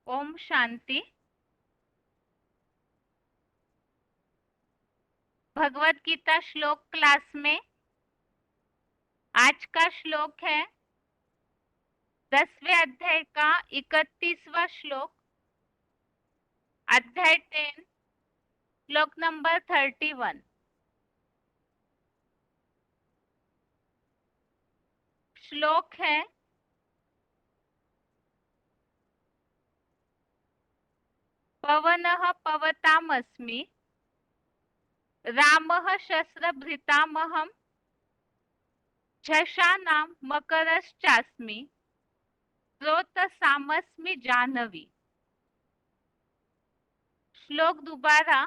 ओम शांति। भगवत गीता श्लोक क्लास में आज का श्लोक है 10वें अध्याय का 31वां श्लोक, अध्याय 10, श्लोक नंबर 31। श्लोक है पवनः पवतामस्मि, रामः शस्त्रभृतामहं, झषाणां मकरश्चास्मि, स्रोतसामस्मि जाह्नवी। श्लोक दोबारा।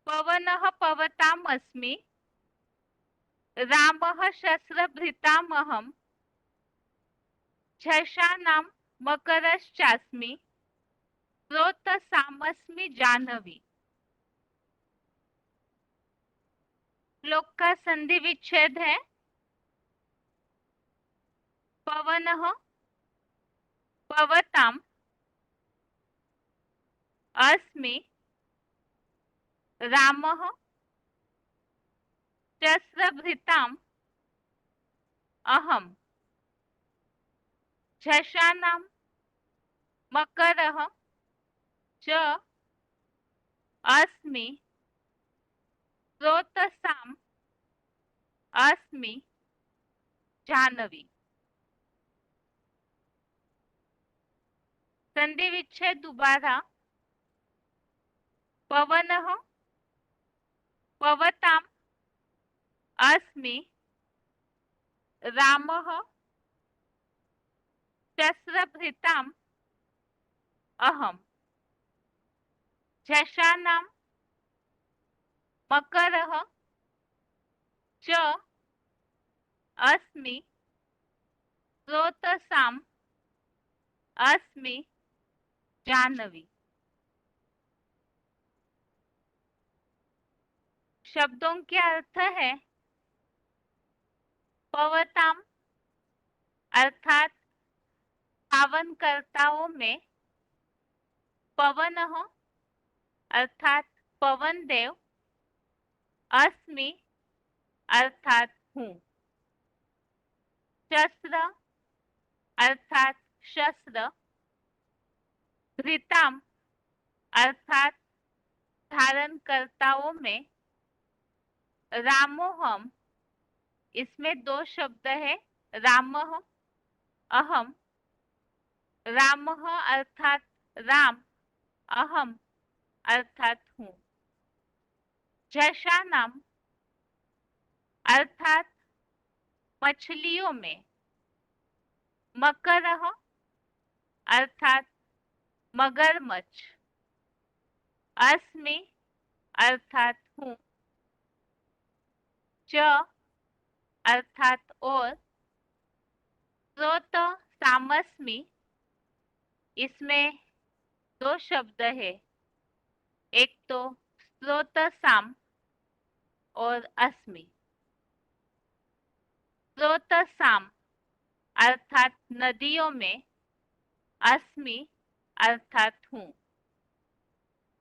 पवनः पवतामस्मि, रामः शस्त्रभृतामहं, झषाणां मकरश्चास्मि, स्रोतसामस्मि जाह्नवी। श्लोक का संधि विच्छेद है पवनः पवताम् अस्मि, रामः शस्त्रभृताम् अहम्, झषाणां मकरः च अस्मि, स्रोतसाम् अस्मि जाह्नवी। संधि विच्छेद दोबारा। पवनः पवताम् अस्मि, रामः शस्त्रभृताम् अहम्, झषाणां मकरः च अस्मि, स्रोतसाम् अस्मि जाह्नवी। शब्दों के अर्थ है पवताम अर्थात पावनकर्ताओं में, पवनः अर्थात पवन देव, अस्मि अर्थात हूँ, शस्त्र अर्थात शस्त्र, धृताम अर्थात धारणकर्ताओं में, रामोहम इसमें दो शब्द है, रामः अहम, रामः अर्थात राम, अहम अर्थात हूँ, झषाणाम अर्थात मछलियों में, मकरः अर्थात मगरमच्छ, अस्मि अर्थात हूँ, च अर्थात और, स्रोत सामस्मि इसमें दो शब्द है, एक तो स्रोत साम और अस्मि। स्रोत साम अर्थात नदियों में, अस्मि अर्थात हूँ,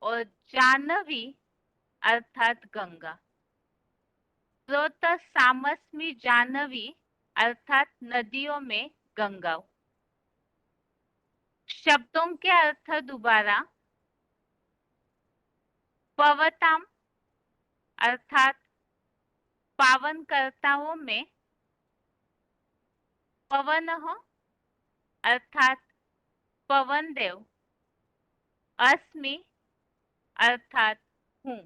और जाह्नवी अर्थात गंगा। स्रोत सामस्मि जाह्नवी अर्थात नदियों में गंगा। शब्दों के अर्थ दोबारा। पवताम अर्थात पावनकर्ताओं में, पवनः अर्थात पवन देव, अस्मि अर्थात हूँ,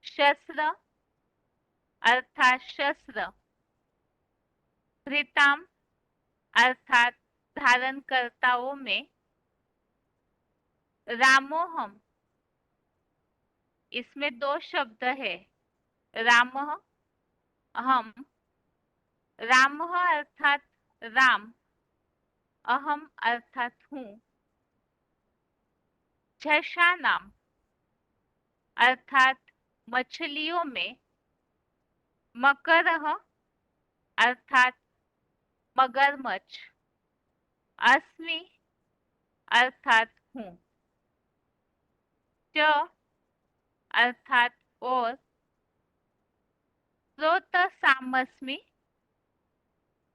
शस्त्र अर्थात शस्त्र, धृताम अर्थात धारणकर्ताओं में, रामोहम इसमें दो शब्द है, रामः अहम, रामः अर्थात राम, अहम अर्थात हूँ, झषाणाम अर्थात मछलियों में, मकरः अर्थात मगरमच्छ, अस्मि अर्थात हूँ, च अर्थात और, स्रोतसामस्मि,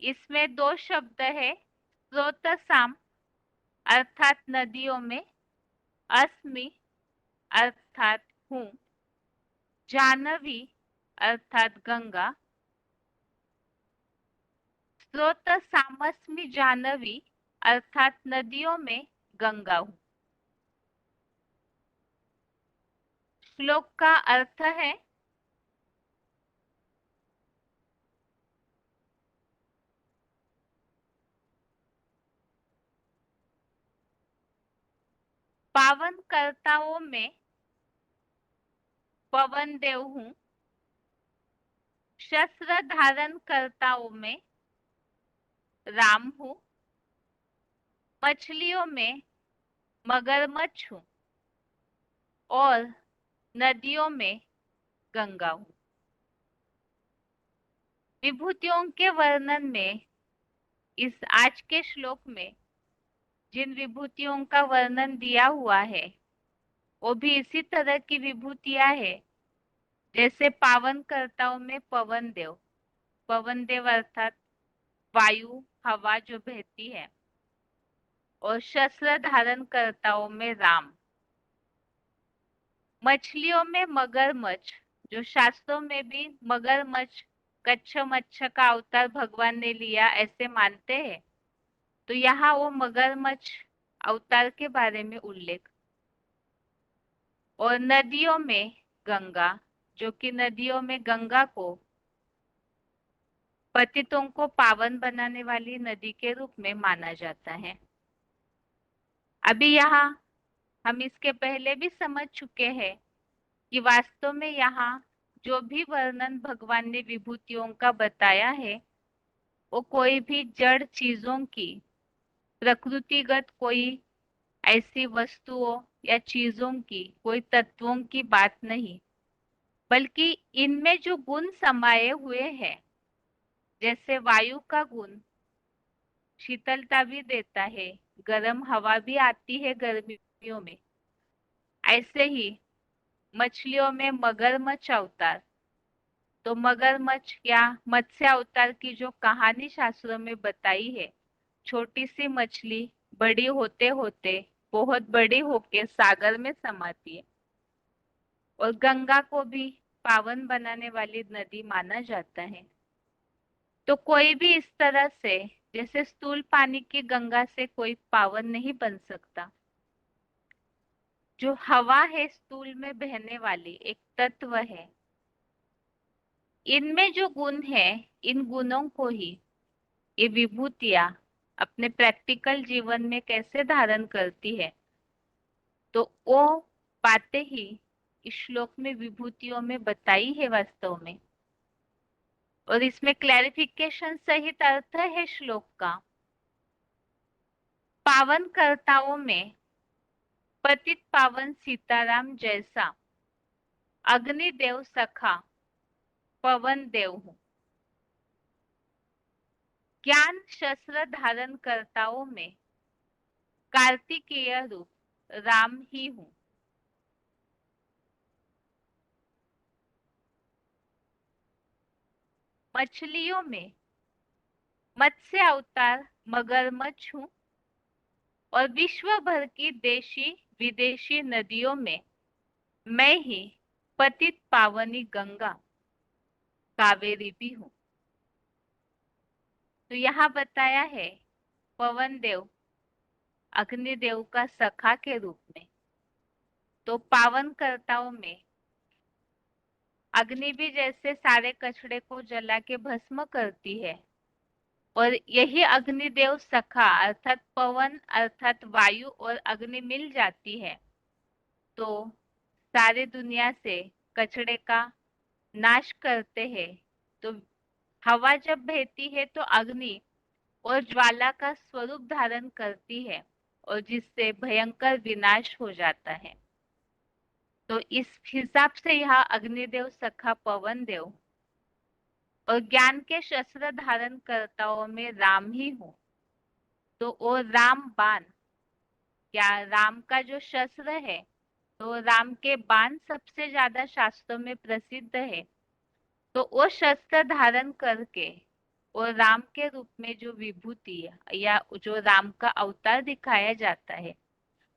इसमें दो शब्द है, स्रोतसाम अर्थात नदियों में, अस्मि अर्थात हूँ, जानवी अर्थात गंगा, स्रोतसामस्मि जानवी अर्थात नदियों में गंगा हूँ। श्लोक का अर्थ है, पावन कर्ताओं में पवन देव हूँ, शस्त्र धारण कर्ताओं में राम हूँ, मछलियों में मगरमच्छ हूँ और नदियों में गंगा हूँ। विभूतियों के वर्णन में इस आज के श्लोक में जिन विभूतियों का वर्णन दिया हुआ है वो भी इसी तरह की विभूतियां है जैसे पावन कर्ताओं में पवन देव अर्थात वायु हवा जो बहती है, और शस्त्र धारण कर्ताओं में राम, मछलियों में मगरमच्छ, जो शास्त्रों में भी मगरमच्छ कच्छ मच्छ का अवतार भगवान ने लिया ऐसे मानते हैं, तो यहाँ वो मगरमच्छ अवतार के बारे में उल्लेख, और नदियों में गंगा, जो कि नदियों में गंगा को पतितों को पावन बनाने वाली नदी के रूप में माना जाता है। अभी यहाँ हम इसके पहले भी समझ चुके हैं कि वास्तव में यहाँ जो भी वर्णन भगवान ने विभूतियों का बताया है वो कोई भी जड़ चीजों की, प्रकृतिगत कोई ऐसी वस्तुओं या चीजों की, कोई तत्वों की बात नहीं, बल्कि इनमें जो गुण समाये हुए हैं, जैसे वायु का गुण शीतलता भी देता है, गर्म हवा भी आती है गर्मियों में, ऐसे ही मछलियों में मगरमच्छ अवतार, तो मगरमच्छ या मत्स्य अवतार की जो कहानी शास्त्रों में बताई है, छोटी सी मछली बड़ी होते होते बहुत बड़ी होके सागर में समाती है, और गंगा को भी पावन बनाने वाली नदी माना जाता है। तो कोई भी इस तरह से, जैसे स्थूल पानी की गंगा से कोई पावन नहीं बन सकता, जो हवा है स्थूल में बहने वाली एक तत्व है, इनमें जो गुण है, इन गुणों को ही ये विभूतियां अपने प्रैक्टिकल जीवन में कैसे धारण करती है, तो वो बातें ही इस श्लोक में विभूतियों में बताई है वास्तव में। और इसमें क्लैरिफिकेशन सहित अर्थ है श्लोक का, पावन कर्ताओं में पतित पावन सीताराम जैसा अग्निदेव सखा पवन देव हूँ, ज्ञान शस्त्र धारण कर्ताओं में कार्तिकेय रूप राम ही हूँ, मछलियों में मत्स्य अवतार मगरमच्छ हूँ, और विश्व भर की देशी विदेशी नदियों में मैं ही पतित पावनी गंगा कावेरी भी हूँ। तो यहाँ बताया है पवन देव अग्निदेव का सखा के रूप में, तो पावन कर्ताओं में अग्नि भी जैसे सारे कचड़े को जला के भस्म करती है, और यही अग्निदेव सखा अर्थात पवन अर्थात वायु और अग्नि मिल जाती है तो सारी दुनिया से कचड़े का नाश करते हैं। तो हवा जब बहती है तो अग्नि और ज्वाला का स्वरूप धारण करती है, और जिससे भयंकर विनाश हो जाता है। तो इस हिसाब से यहाँ अग्निदेव सखा पवन देव और ज्ञान के शस्त्र धारण करताओं में राम ही हूँ। तो वो राम बाण, या राम का जो शस्त्र है, तो राम के बाण सबसे ज्यादा शास्त्रों में प्रसिद्ध है। तो वो शस्त्र धारण करके और राम के रूप में जो विभूति या जो राम का अवतार दिखाया जाता है,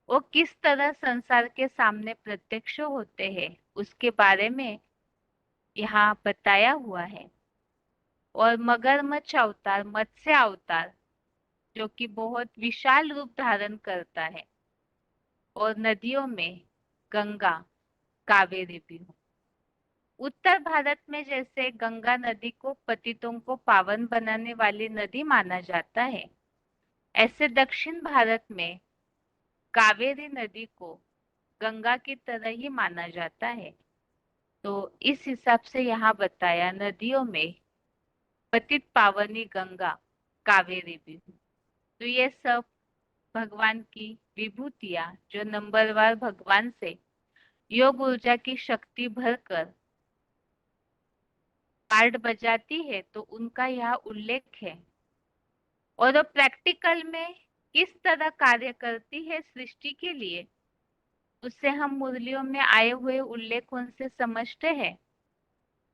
वो किस तरह संसार के सामने प्रत्यक्ष होते हैं, उसके बारे में यहाँ बताया हुआ है। और मगरमच्छ अवतार, मत्स्य अवतार, जो कि बहुत विशाल रूप धारण करता है। और नदियों में गंगा, कावेरी भी हूँ। उत्तर भारत में जैसे गंगा नदी को पतितों को पावन बनाने वाली नदी माना जाता है, ऐसे दक्षिण भारत में कावेरी नदी को गंगा की तरह ही माना जाता है। तो इस हिसाब से यहाँ बताया, नदियों में पतित पावनी गंगा, कावेरी भी हूँ। तो ये सब भगवान की विभूतियां जो नंबरवार भगवान से योग ऊर्जा की शक्ति भरकर पार्ट बजाती है, तो उनका यहाँ उल्लेख है। और वो प्रैक्टिकल में किस तरह कार्य करती है सृष्टि के लिए, उससे हम मुरलियों में आए हुए उल्लेखों से समझते हैं।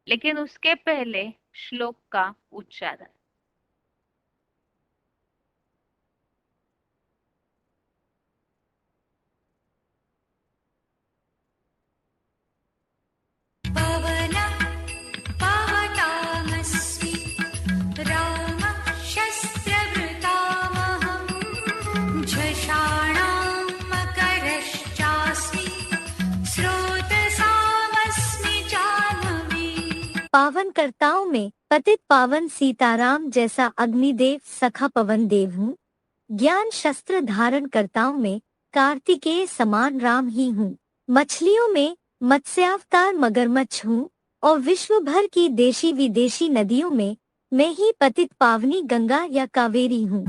लेकिन उसके पहले श्लोक का उच्चारण। पावन कर्ताओं में पतित पावन सीताराम जैसा अग्निदेव सखा पवन देव हूँ। ज्ञान शस्त्र धारण कर्ताओं में कार्तिकेय समान राम ही हूँ। मछलियों में मत्स्यावतार मगरमच्छ हूँ। और विश्व भर की देशी विदेशी नदियों में मैं ही पतित पावनी गंगा या कावेरी हूँ।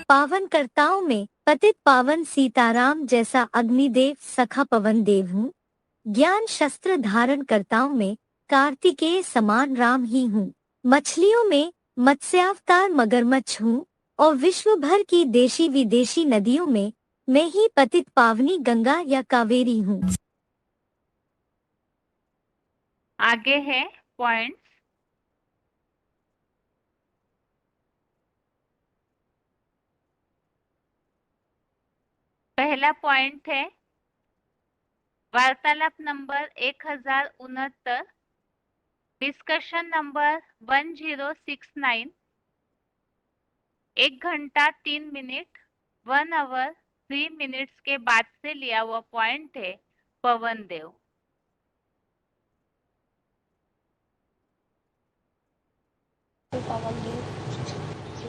पावन कर्ताओं में पतित पावन सीताराम जैसा अग्निदेव सखा पवन देव हूँ। ज्ञान शस्त्र धारण कर्ताओं में कार्तिकेय समान राम ही हूँ। मछलियों में मत्स्यावतार मगरमच्छ हूँ। और विश्व भर की देशी विदेशी नदियों में मैं ही पतित पावनी गंगा या कावेरी हूँ। आगे है पॉइंट्स। पहला पॉइंट है वार्तालाप नंबर 1069, डिस्कशन नंबर 1069, 1 घंटा 3 मिनट 1 आवर 3 मिनट्स के बाद से लिया हुआ पॉइंट है पवन देव।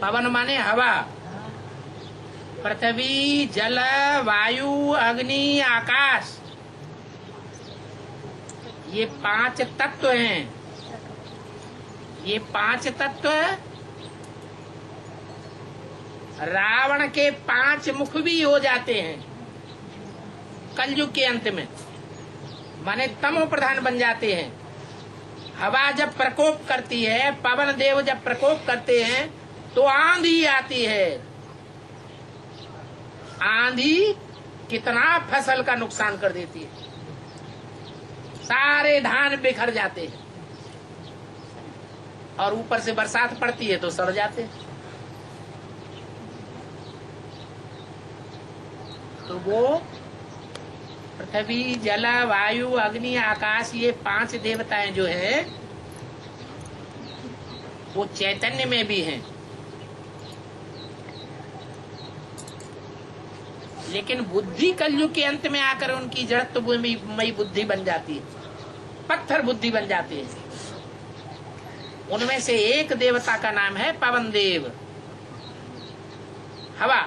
पवन माने हवा, पृथ्वी, जल, वायु, अग्नि, आकाश, ये 5 तत्व हैं। ये 5 तत्व रावण के 5 मुख भी हो जाते हैं कलयुग के अंत में, माने तमो प्रधान बन जाते हैं। हवा जब प्रकोप करती है, पवन देव जब प्रकोप करते हैं, तो आंधी आती है। आंधी कितना फसल का नुकसान कर देती है, सारे धान बिखर जाते हैं। और ऊपर से बरसात पड़ती है तो सड़ जाते हैं। तो वो पृथ्वी, जल, वायु, अग्नि, आकाश, ये 5 देवताएं जो हैं वो चैतन्य में भी हैं, लेकिन बुद्धि कलयुग के अंत में आकर उनकी जड़त्वमयी बुद्धि बन जाती है, पत्थर बुद्धि बन जाती है। उनमें से एक देवता का नाम है पवन देव, हवा।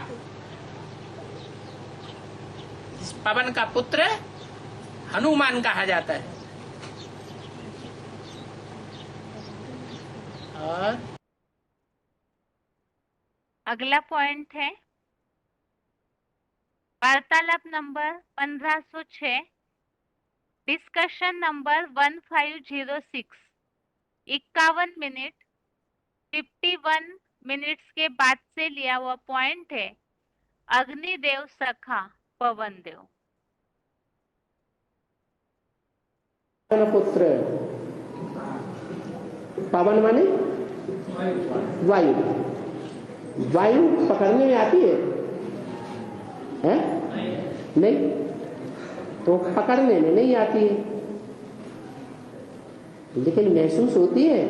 पवन का पुत्र हनुमान कहा जाता है। और अगला पॉइंट है वार्तालाप number 1506, discussion number 1506, 51 minute 51 minutes के बाद से लिया हुआ पॉइंट है अग्निदेव सखा पवन देव। पुत्र पवन माने वायु। वायु पकड़ने में आती है? नहीं, तो पकड़ने में नहीं आती है, लेकिन महसूस होती है।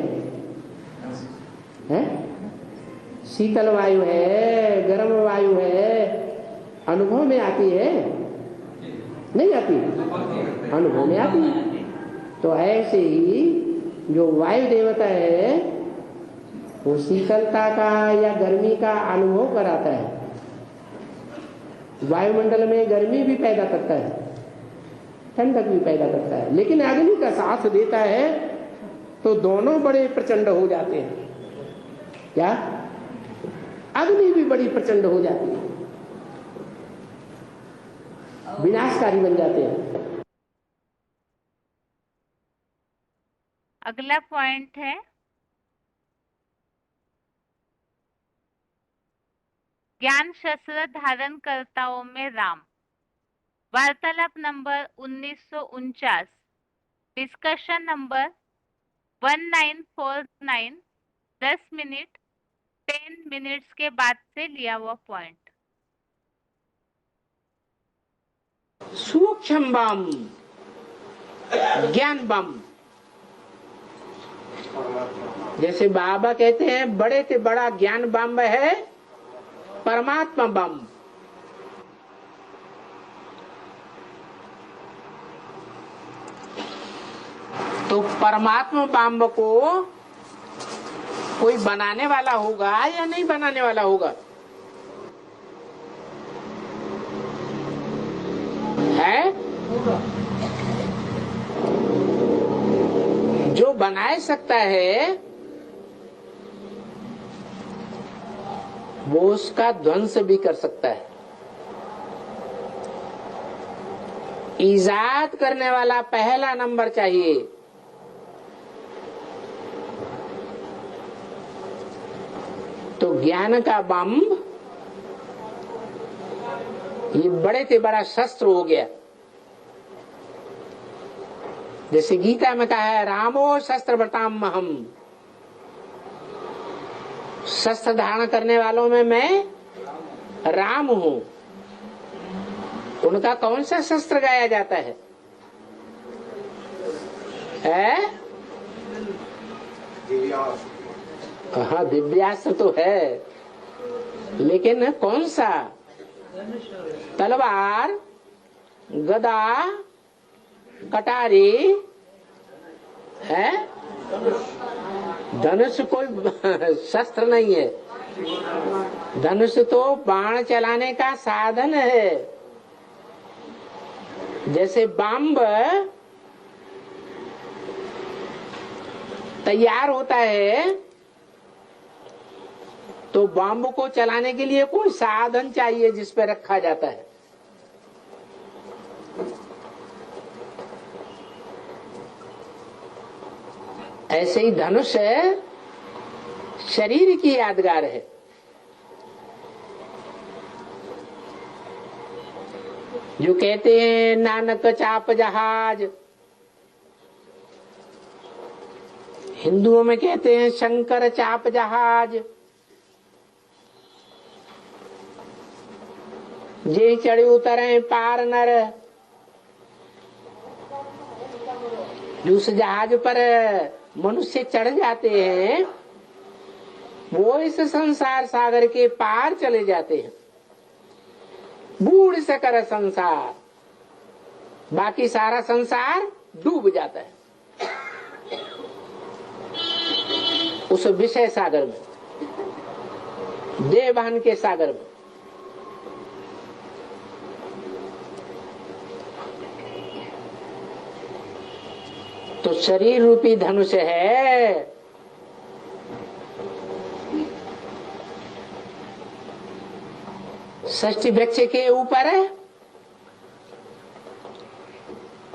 शीतल वायु है, गर्म वायु है, अनुभव में आती है? नहीं आती, अनुभव में आती है। तो ऐसे ही जो वायु देवता है वो शीतलता का या गर्मी का अनुभव कराता है। वायुमंडल में गर्मी भी पैदा करता है, ठंडक भी पैदा करता है, लेकिन अग्नि का साथ देता है तो दोनों बड़े प्रचंड हो जाते हैं। क्या? अग्नि भी बड़ी प्रचंड हो जाती है, विनाशकारी बन जाते हैं। अगला पॉइंट है ज्ञान शस्त्र धारण कर्ताओं में राम, वार्तालाप number 1949, discussion number 1949, 10 minute 10 minutes के बाद से लिया हुआ पॉइंट। सूक्ष्म बम, ज्ञान बम। जैसे बाबा कहते हैं बड़े से बड़ा ज्ञान बम है परमात्मा बम। तो परमात्मा बम को कोई बनाने वाला होगा या नहीं बनाने वाला होगा? है? जो बना सकता है वो उसका ध्वंस भी कर सकता है। ईजाद करने वाला पहला नंबर चाहिए। तो ज्ञान का बम ये बड़े से बड़ा शस्त्र हो गया। जैसे गीता में कहा है रामो शस्त्र व्रताम हम, शस्त्र धारण करने वालों में मैं राम हूं। उनका कौन सा शस्त्र गाया जाता है? हाँ, दिव्यास्त्र तो है, लेकिन कौन सा? तलवार, गदा, कटारी है? धनुष कोई शस्त्र नहीं है। धनुष तो बाण चलाने का साधन है। जैसे बम तैयार होता है तो बम को चलाने के लिए कोई साधन चाहिए जिस पे रखा जाता है। ऐसे ही धनुष शरीर की यादगार है। जो कहते हैं नानक चाप जहाज, हिंदुओं में कहते हैं शंकर चाप जहाज। जे चढ़े उतरे पार नर, जिस जहाज पर मनुष्य चढ़ जाते हैं वो इस संसार सागर के पार चले जाते हैं। बूढ़ से कर संसार, बाकी सारा संसार डूब जाता है उस विषय सागर में, देवभान के सागर में। तो शरीर रूपी धनुष है, षष्ठी वृक्ष के ऊपर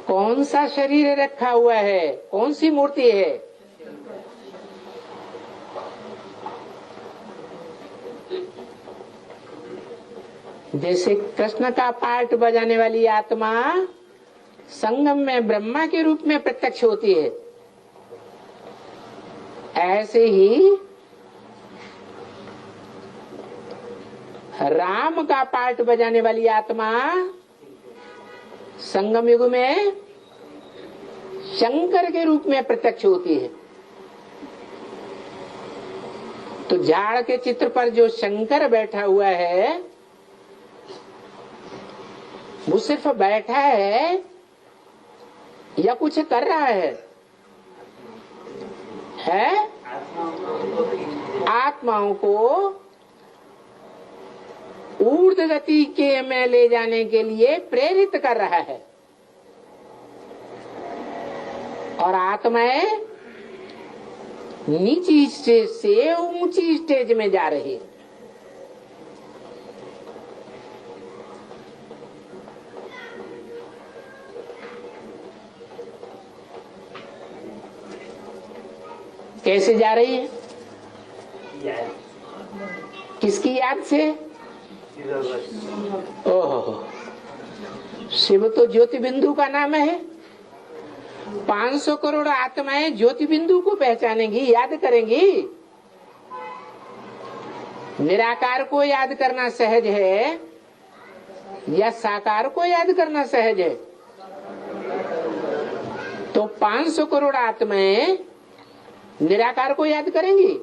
कौन सा शरीर रखा हुआ है, कौन सी मूर्ति है? जैसे कृष्ण का पार्ट बजाने वाली आत्मा संगम में ब्रह्मा के रूप में प्रत्यक्ष होती है, ऐसे ही राम का पार्ट बजाने वाली आत्मा संगम युग में शंकर के रूप में प्रत्यक्ष होती है। तो झाड़ के चित्र पर जो शंकर बैठा हुआ है वो सिर्फ बैठा है या कुछ कर रहा है? आत्माओं को ऊर्ध्व गति के में ले जाने के लिए प्रेरित कर रहा है, और आत्माएं नीची स्टेज से ऊंची स्टेज में जा रही है। कैसे जा रही है? किसकी याद से? ओहो, शिव तो ज्योति बिंदु का नाम है। 500 करोड़ आत्माएं ज्योति बिंदु को पहचानेंगी, याद करेंगी। निराकार को याद करना सहज है या साकार को याद करना सहज है? तो 500 करोड़ आत्माएं निराकार को याद करेंगी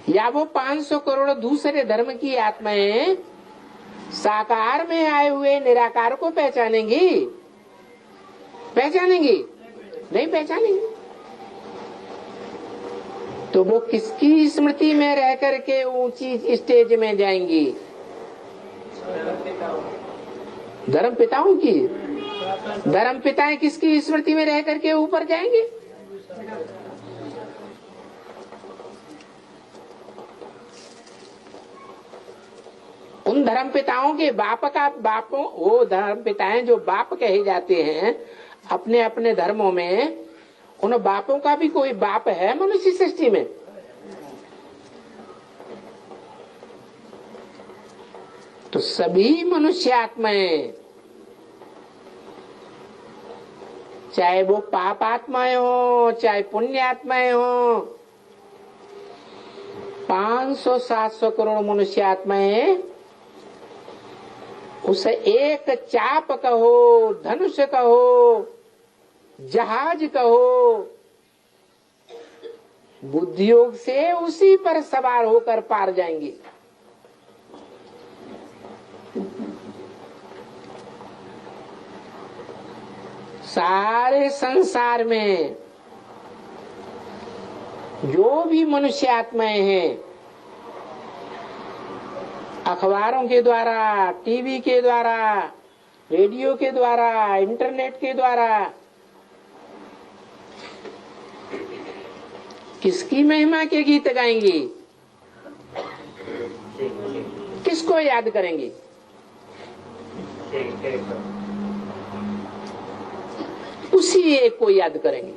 या वो 500 करोड़ दूसरे धर्म की आत्माएं साकार में आए हुए निराकार को पहचानेंगी? पहचानेंगी? नहीं पहचानेंगी। तो वो किसकी स्मृति में रह करके ऊंची स्टेज में जाएंगी? धर्म पिताओं की। धर्म पिताएं किसकी स्मृति में रह करके ऊपर जाएंगे? उन धर्म पिताओं के वो धर्म पिताएं जो बाप कहे जाते हैं अपने अपने धर्मों में, उन बापों का भी कोई बाप है मनुष्य सृष्टि में? तो सभी मनुष्य आत्माएं, चाहे वो पाप आत्माएं हो चाहे पुण्य आत्माएं हो, 500-700 करोड़ मनुष्य आत्माएं उसे एक चाप कहो, धनुष कहो, जहाज कहो, बुद्धियोग से उसी पर सवार होकर पार जाएंगे। सारे संसार में जो भी मनुष्य आत्माएं हैं, अखबारों के द्वारा, टीवी के द्वारा, रेडियो के द्वारा, इंटरनेट के द्वारा, किसकी महिमा के गीत गाएंगी? किसको याद करेंगी? उसी एक को याद करेंगे।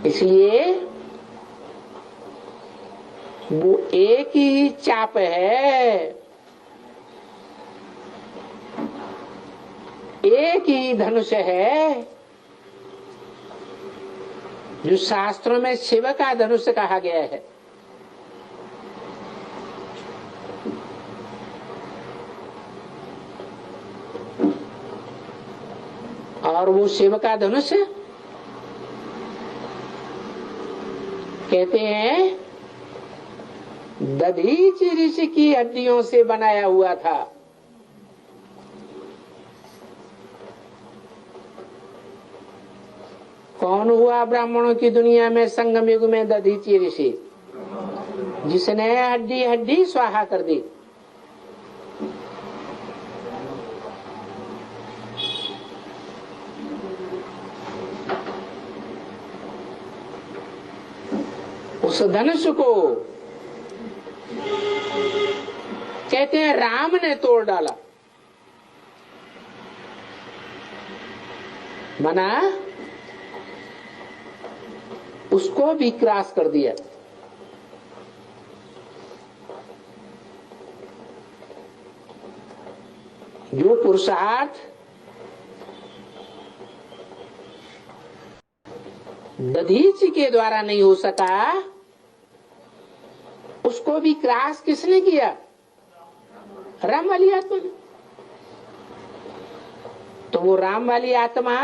इसलिए वो एक ही चाप है, एक ही धनुष है, जो शास्त्रों में शिव का धनुष कहा गया है। और वो शिव का धनुष कहते हैं दधीचि ऋषि की हड्डियों से बनाया हुआ था। कौन हुआ ब्राह्मणों की दुनिया में संगम युग में दधीचि ऋषि? जिसने हड्डी हड्डी स्वाहा कर दी। उस धनुष को कहते हैं राम ने तोड़ डाला। मना उसको भी क्रॉस कर दिया। जो पुरुषार्थ दधीचि के द्वारा नहीं हो सका, उसको भी क्रॉस किसने किया? राम वाली आत्मा ने। तो वो राम वाली आत्मा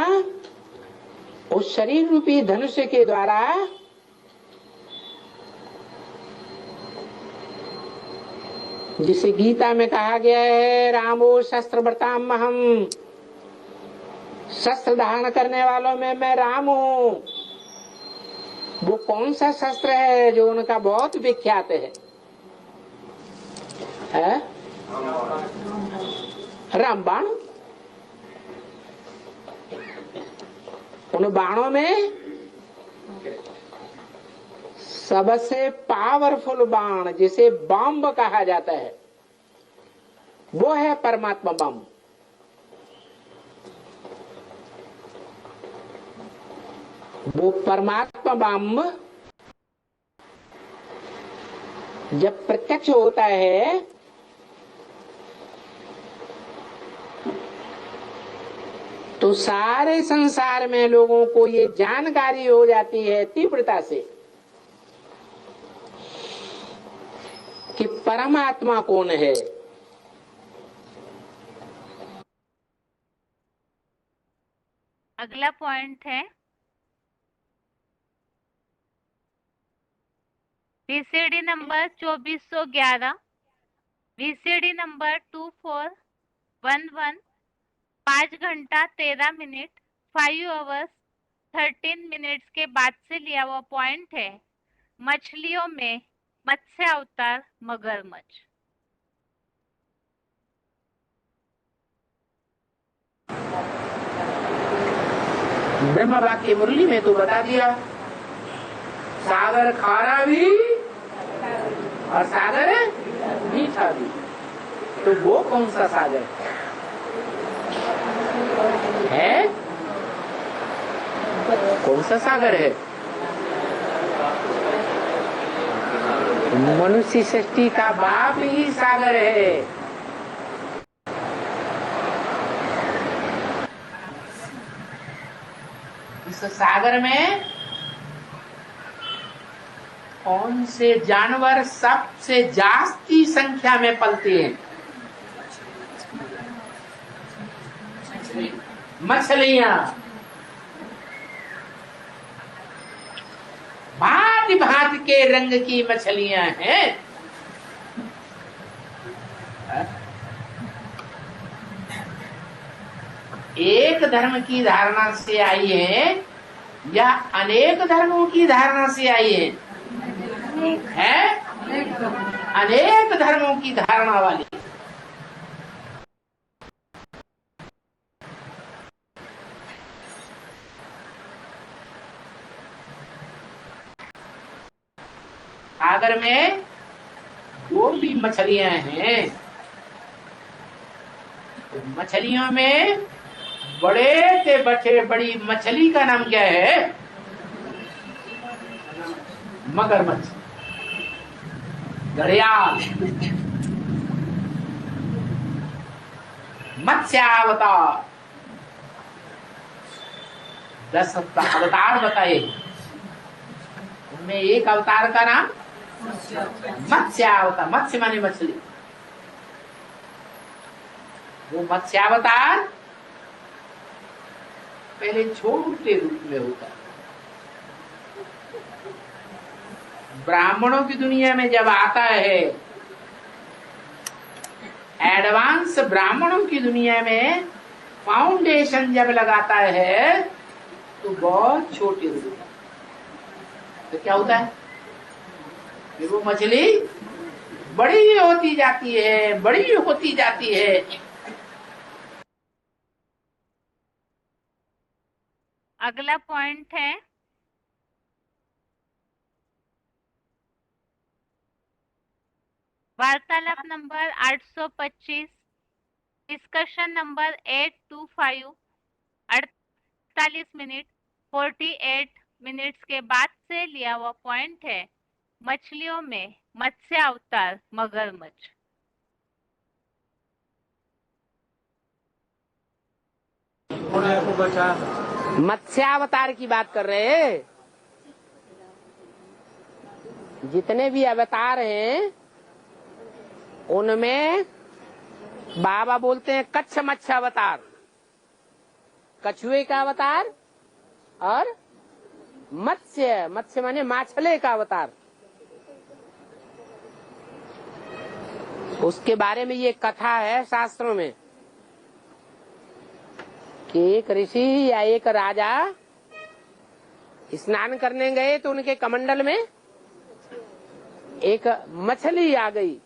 उस शरीर रूपी धनुष के द्वारा जिसे गीता में कहा गया है, रामो शस्त्र व्रताम हम, शस्त्र धारण करने वालों में मैं राम हूं। वो कौन सा शस्त्र है जो उनका बहुत विख्यात है? रामबाण। उन बाणों में सबसे पावरफुल बाण जिसे बम कहा जाता है वो है परमात्मा बम। वो परमात्मा बम जब प्रत्यक्ष होता है तो सारे संसार में लोगों को ये जानकारी हो जाती है तीव्रता से कि परमात्मा कौन है। अगला पॉइंट है वीसीडी नंबर 2411, वीसीडी नंबर 2411, 5 घंटा 13 मिनट 5 hours 13 minutes के बाद से लिया हुआ पॉइंट है मछलियों में मत्स्य अवतार मगरमच्छ। ब्रह्म वाक्य मुरली में तो बता दिया, सागर खारा भी और सागर मीठा भी। तो वो कौन सा सागर है? कौन सा सागर है? मनुष्य सृष्टि का बाप ही सागर है। इस सागर में कौन से जानवर सबसे जास्ती संख्या में पलते हैं? मछलियां। भांति भांति के रंग की मछलियां हैं। एक धर्म की धारणा से आई है या अनेक धर्मों की धारणा से आई है? अनेक धर्मों की धारणा वाली। सागर में जो भी मछलियां हैं, तो मछलियों में बड़े से बड़ी मछली का नाम क्या है? मगरमच्छ, घड़ियाल, मत्स्यावतार। 10 अवतार बताए, उनमें एक अवतार का नाम मत्स्यावतार। मत्स्य माने मछली। वो मत्स्यावतार पहले छोटे रूप में होता है। ब्राह्मणों की दुनिया में जब आता है, एडवांस ब्राह्मणों की दुनिया में फाउंडेशन जब लगाता है तो बहुत छोटे रूप में। तो क्या होता है? फिर वो मछली बड़ी होती जाती है, बड़ी होती जाती है। अगला पॉइंट है वार्तालाप number 825, discussion number 825, 48 minute 48 minutes के बाद से लिया हुआ पॉइंट है मछलियों में मत्स्य अवतार मगरमच्छ। मत्स्यावतार की बात कर रहे हैं। जितने भी अवतार हैं उनमें बाबा बोलते हैं कच्छ मत्स्य अवतार, कछुए का अवतार, और मत्स्य, मत्स्य माने माछले का अवतार। उसके बारे में ये कथा है शास्त्रों में कि एक ऋषि या एक राजा स्नान करने गए तो उनके कमंडल में एक मछली आ गई।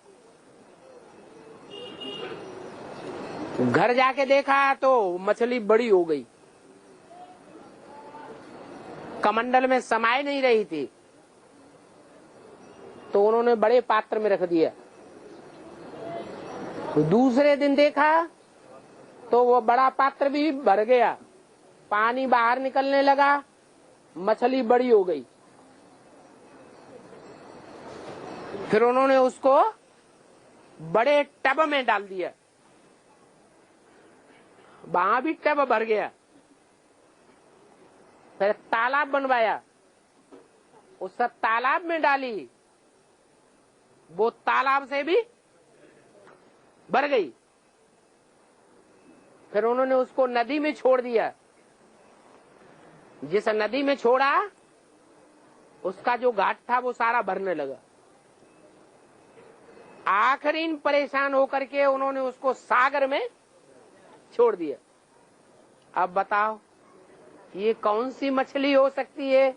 घर जाके देखा तो मछली बड़ी हो गई, कमंडल में समाये नहीं रही थी, तो उन्होंने बड़े पात्र में रख दिया। दूसरे दिन देखा तो वो बड़ा पात्र भी भर गया, पानी बाहर निकलने लगा, मछली बड़ी हो गई। फिर उन्होंने उसको बड़े टब में डाल दिया, वहां भी टब भर गया। फिर तालाब बनवाया, उस सब तालाब में डाली, वो तालाब से भी भर गई। फिर उन्होंने उसको नदी में छोड़ दिया, जिस नदी में छोड़ा उसका जो घाट था वो सारा भरने लगा। आखिरी परेशान होकर के उन्होंने उसको सागर में छोड़ दिया। अब बताओ ये कौन सी मछली हो सकती है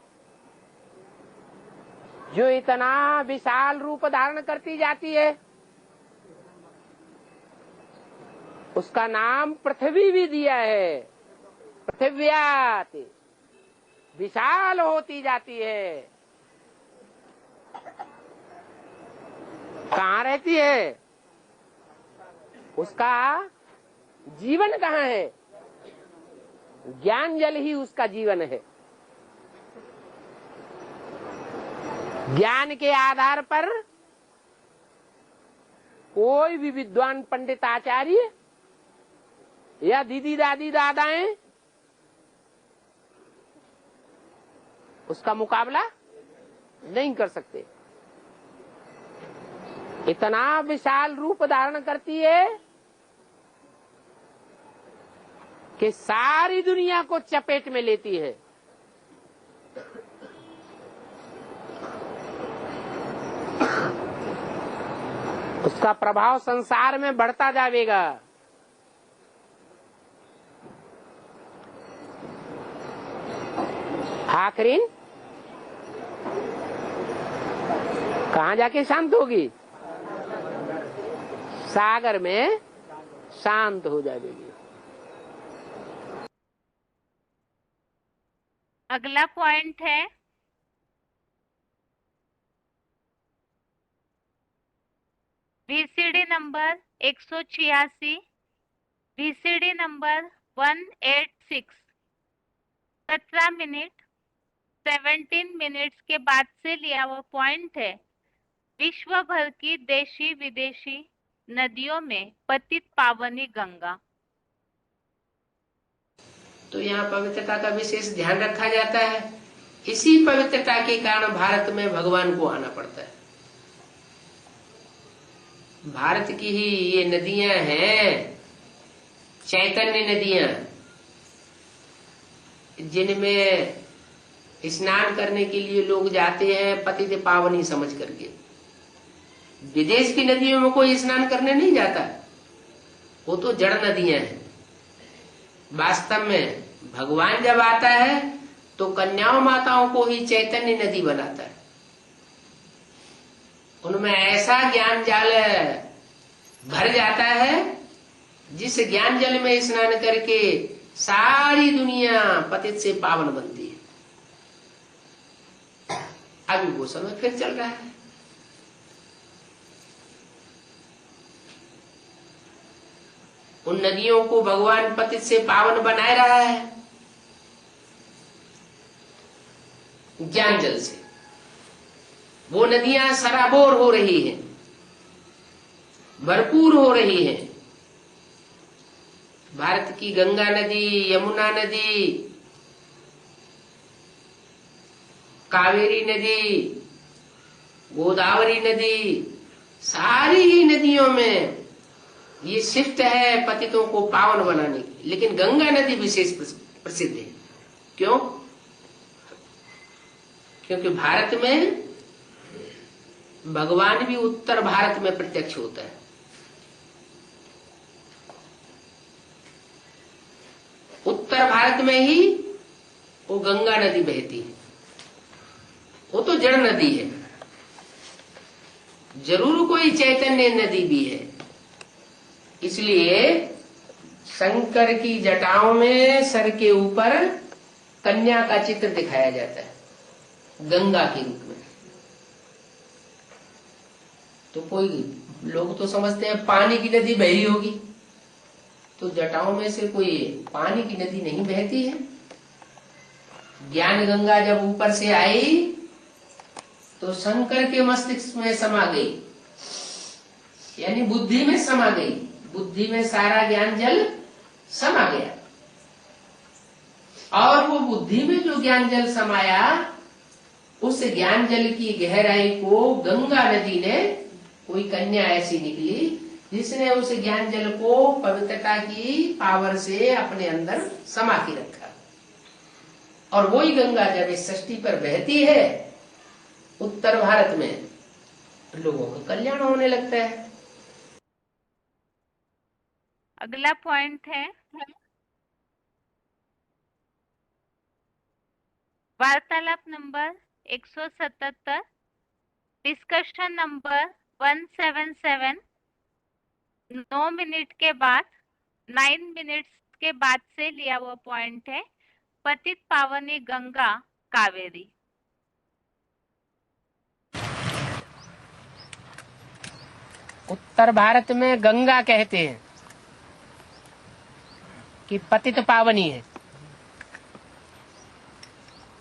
जो इतना विशाल रूप धारण करती जाती है? उसका नाम पृथ्वी भी दिया है। पृथिव्यात विशाल होती जाती है। कहाँ रहती है? उसका जीवन कहाँ है? ज्ञान जल ही उसका जीवन है। ज्ञान के आधार पर कोई भी विद्वान पंडित आचार्य या दीदी दादी दादाएं उसका मुकाबला नहीं कर सकते। इतना विशाल रूप धारण करती है कि सारी दुनिया को चपेट में लेती है। उसका प्रभाव संसार में बढ़ता जाएगा। आखिरी कहाँ जाके शांत होगी? सागर में शांत हो जाएगी। अगला पॉइंट है VCD number 186, VCD number 186, 17 minute 17 minutes के बाद से लिया हुआ पॉइंट है विश्व भर की देशी विदेशी नदियों में पतित पावनी गंगा। तो यहाँ पवित्रता का विशेष ध्यान रखा जाता है। इसी पवित्रता के कारण भारत में भगवान को आना पड़ता है। भारत की ही ये नदियां हैं, चैतन्य नदियां, जिनमें स्नान करने के लिए लोग जाते हैं पतित पावनी समझ करके। विदेश की नदियों में कोई स्नान करने नहीं जाता, वो तो जड़ नदियां हैं। वास्तव में भगवान जब आता है तो कन्याओं माताओं को ही चैतन्य नदी बनाता है। उनमें ऐसा ज्ञान जल भर जाता है जिस ज्ञान जल में स्नान करके सारी दुनिया पतित से पावन बनती है। अभी वो समय फिर चल रहा है। उन नदियों को भगवान पतित से पावन बनाए रहा है ज्ञान जल से। वो नदियां सराबोर हो रही हैं, भरपूर हो रही हैं। भारत की गंगा नदी, यमुना नदी, कावेरी नदी, गोदावरी नदी, सारी ही नदियों में ये शिफ्ट है पतितों को पावन बनाने की। लेकिन गंगा नदी विशेष प्रसिद्ध है। क्यों? क्योंकि भारत में भगवान भी उत्तर भारत में प्रत्यक्ष होता है। उत्तर भारत में ही वो गंगा नदी बहती है। वो तो जड़ नदी है, जरूर कोई चैतन्य नदी भी है। इसलिए शंकर की जटाओं में सर के ऊपर कन्या का चित्र दिखाया जाता है गंगा के रूप में। तो कोई लोग तो समझते हैं पानी की नदी बही होगी, तो जटाओं में से कोई पानी की नदी नहीं बहती है। ज्ञान गंगा जब ऊपर से आई तो शंकर के मस्तिष्क में समा गई, यानी बुद्धि में समा गई। बुद्धि में सारा ज्ञान जल समा गया, और वो बुद्धि में जो ज्ञान जल समाया, उस ज्ञान जल की गहराई को गंगा नदी ने, कोई कन्या ऐसी निकली जिसने उस ज्ञान जल को पवित्रता की पावर से अपने अंदर समा के रखा। और वही गंगा जब इस सृष्टि पर बहती है उत्तर भारत में, लोगों का कल्याण होने लगता है। अगला पॉइंट है वार्तालाप नंबर 177, डिस्कशन नंबर 177। 9 मिनट के बाद, 9 मिनट्स के बाद से लिया हुआ पॉइंट है पतित पावनी गंगा कावेरी। उत्तर भारत में गंगा कहते हैं कि पतित पावनी है।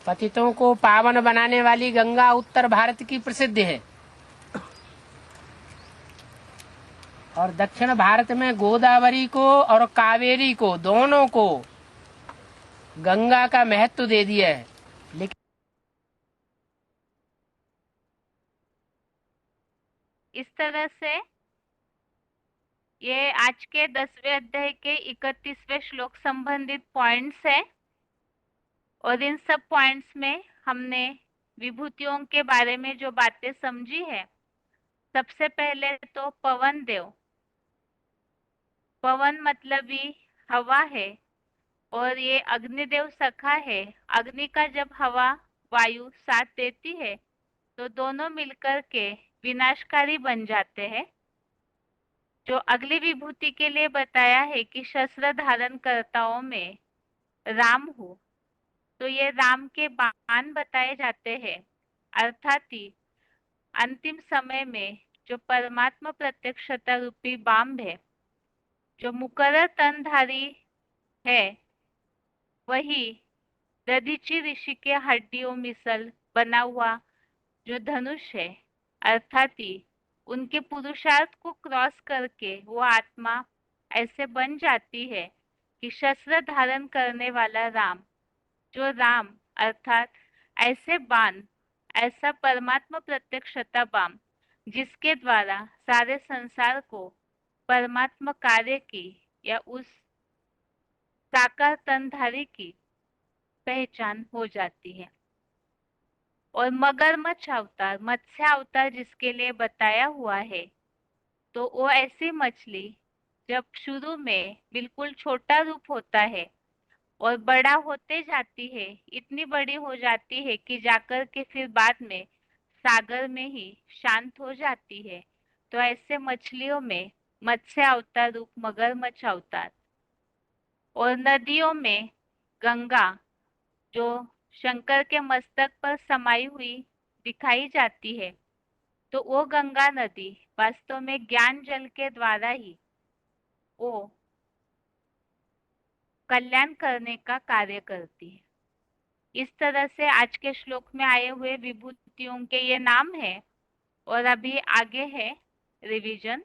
पतितों को पावन बनाने वाली गंगा उत्तर भारत की प्रसिद्ध है। और दक्षिण भारत में गोदावरी को और कावेरी को, दोनों को गंगा का महत्व दे दिया है। लेकिन इस तरह से ये आज के 10वें अध्याय के 31वें श्लोक संबंधित पॉइंट्स है। और इन सब पॉइंट्स में हमने विभूतियों के बारे में जो बातें समझी है, सबसे पहले तो पवन देव, पवन मतलब ही हवा है, और ये अग्निदेव सखा है। अग्नि का जब हवा वायु साथ देती है तो दोनों मिलकर के विनाशकारी बन जाते हैं। जो अगली विभूति के लिए बताया है कि शस्त्र धारण कर्ताओं में राम हो, तो ये राम के बाण बताए जाते हैं। अर्थात ही अंतिम समय में जो परमात्मा प्रत्यक्षता रूपी बाण है, जो मुकर्रर तनधारी है, वही दधीची ऋषि के हड्डियों मिसल बना हुआ जो धनुष है, अर्थात ही उनके पुरुषार्थ को क्रॉस करके वो आत्मा ऐसे बन जाती है कि शस्त्र धारण करने वाला राम, जो राम अर्थात ऐसे बाण, ऐसा परमात्मा प्रत्यक्षता बाण जिसके द्वारा सारे संसार को परमात्मा कार्य की या उस साकार तनधारी की पहचान हो जाती है। और मगरमच्छ अवतार, मत्स्य अवतार जिसके लिए बताया हुआ है, तो वो ऐसी मछली जब शुरू में बिल्कुल छोटा रूप होता है और बड़ा होते जाती है, इतनी बड़ी हो जाती है कि जाकर के फिर बाद में सागर में ही शांत हो जाती है। तो ऐसे मछलियों में मत्स्य अवतार रूप मगरमच्छ अवतार। और नदियों में गंगा जो शंकर के मस्तक पर समाई हुई दिखाई जाती है, तो वो गंगा नदी वास्तव में ज्ञान जल के द्वारा ही वो कल्याण करने का कार्य करती है। इस तरह से आज के श्लोक में आए हुए विभूतियों के ये नाम है। और अभी आगे है रिवीजन।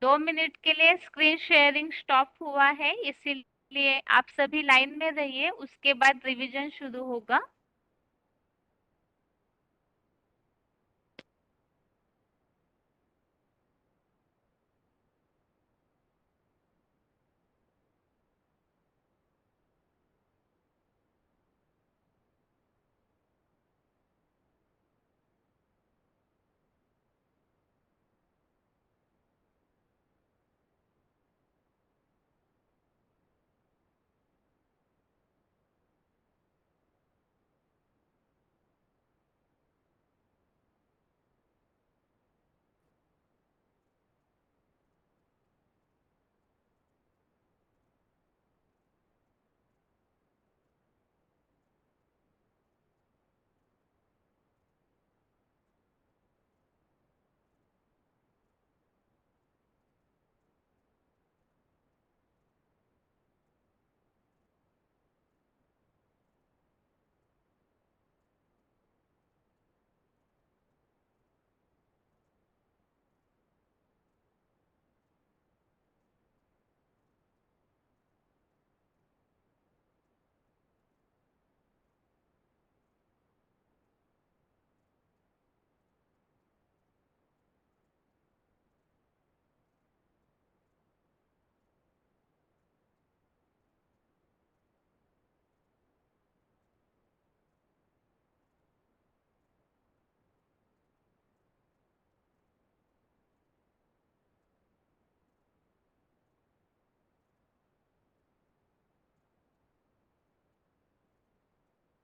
दो मिनट के लिए स्क्रीन शेयरिंग स्टॉप हुआ है, इसीलिए आप सभी लाइन में रहिए, उसके बाद रिवीजन शुरू होगा।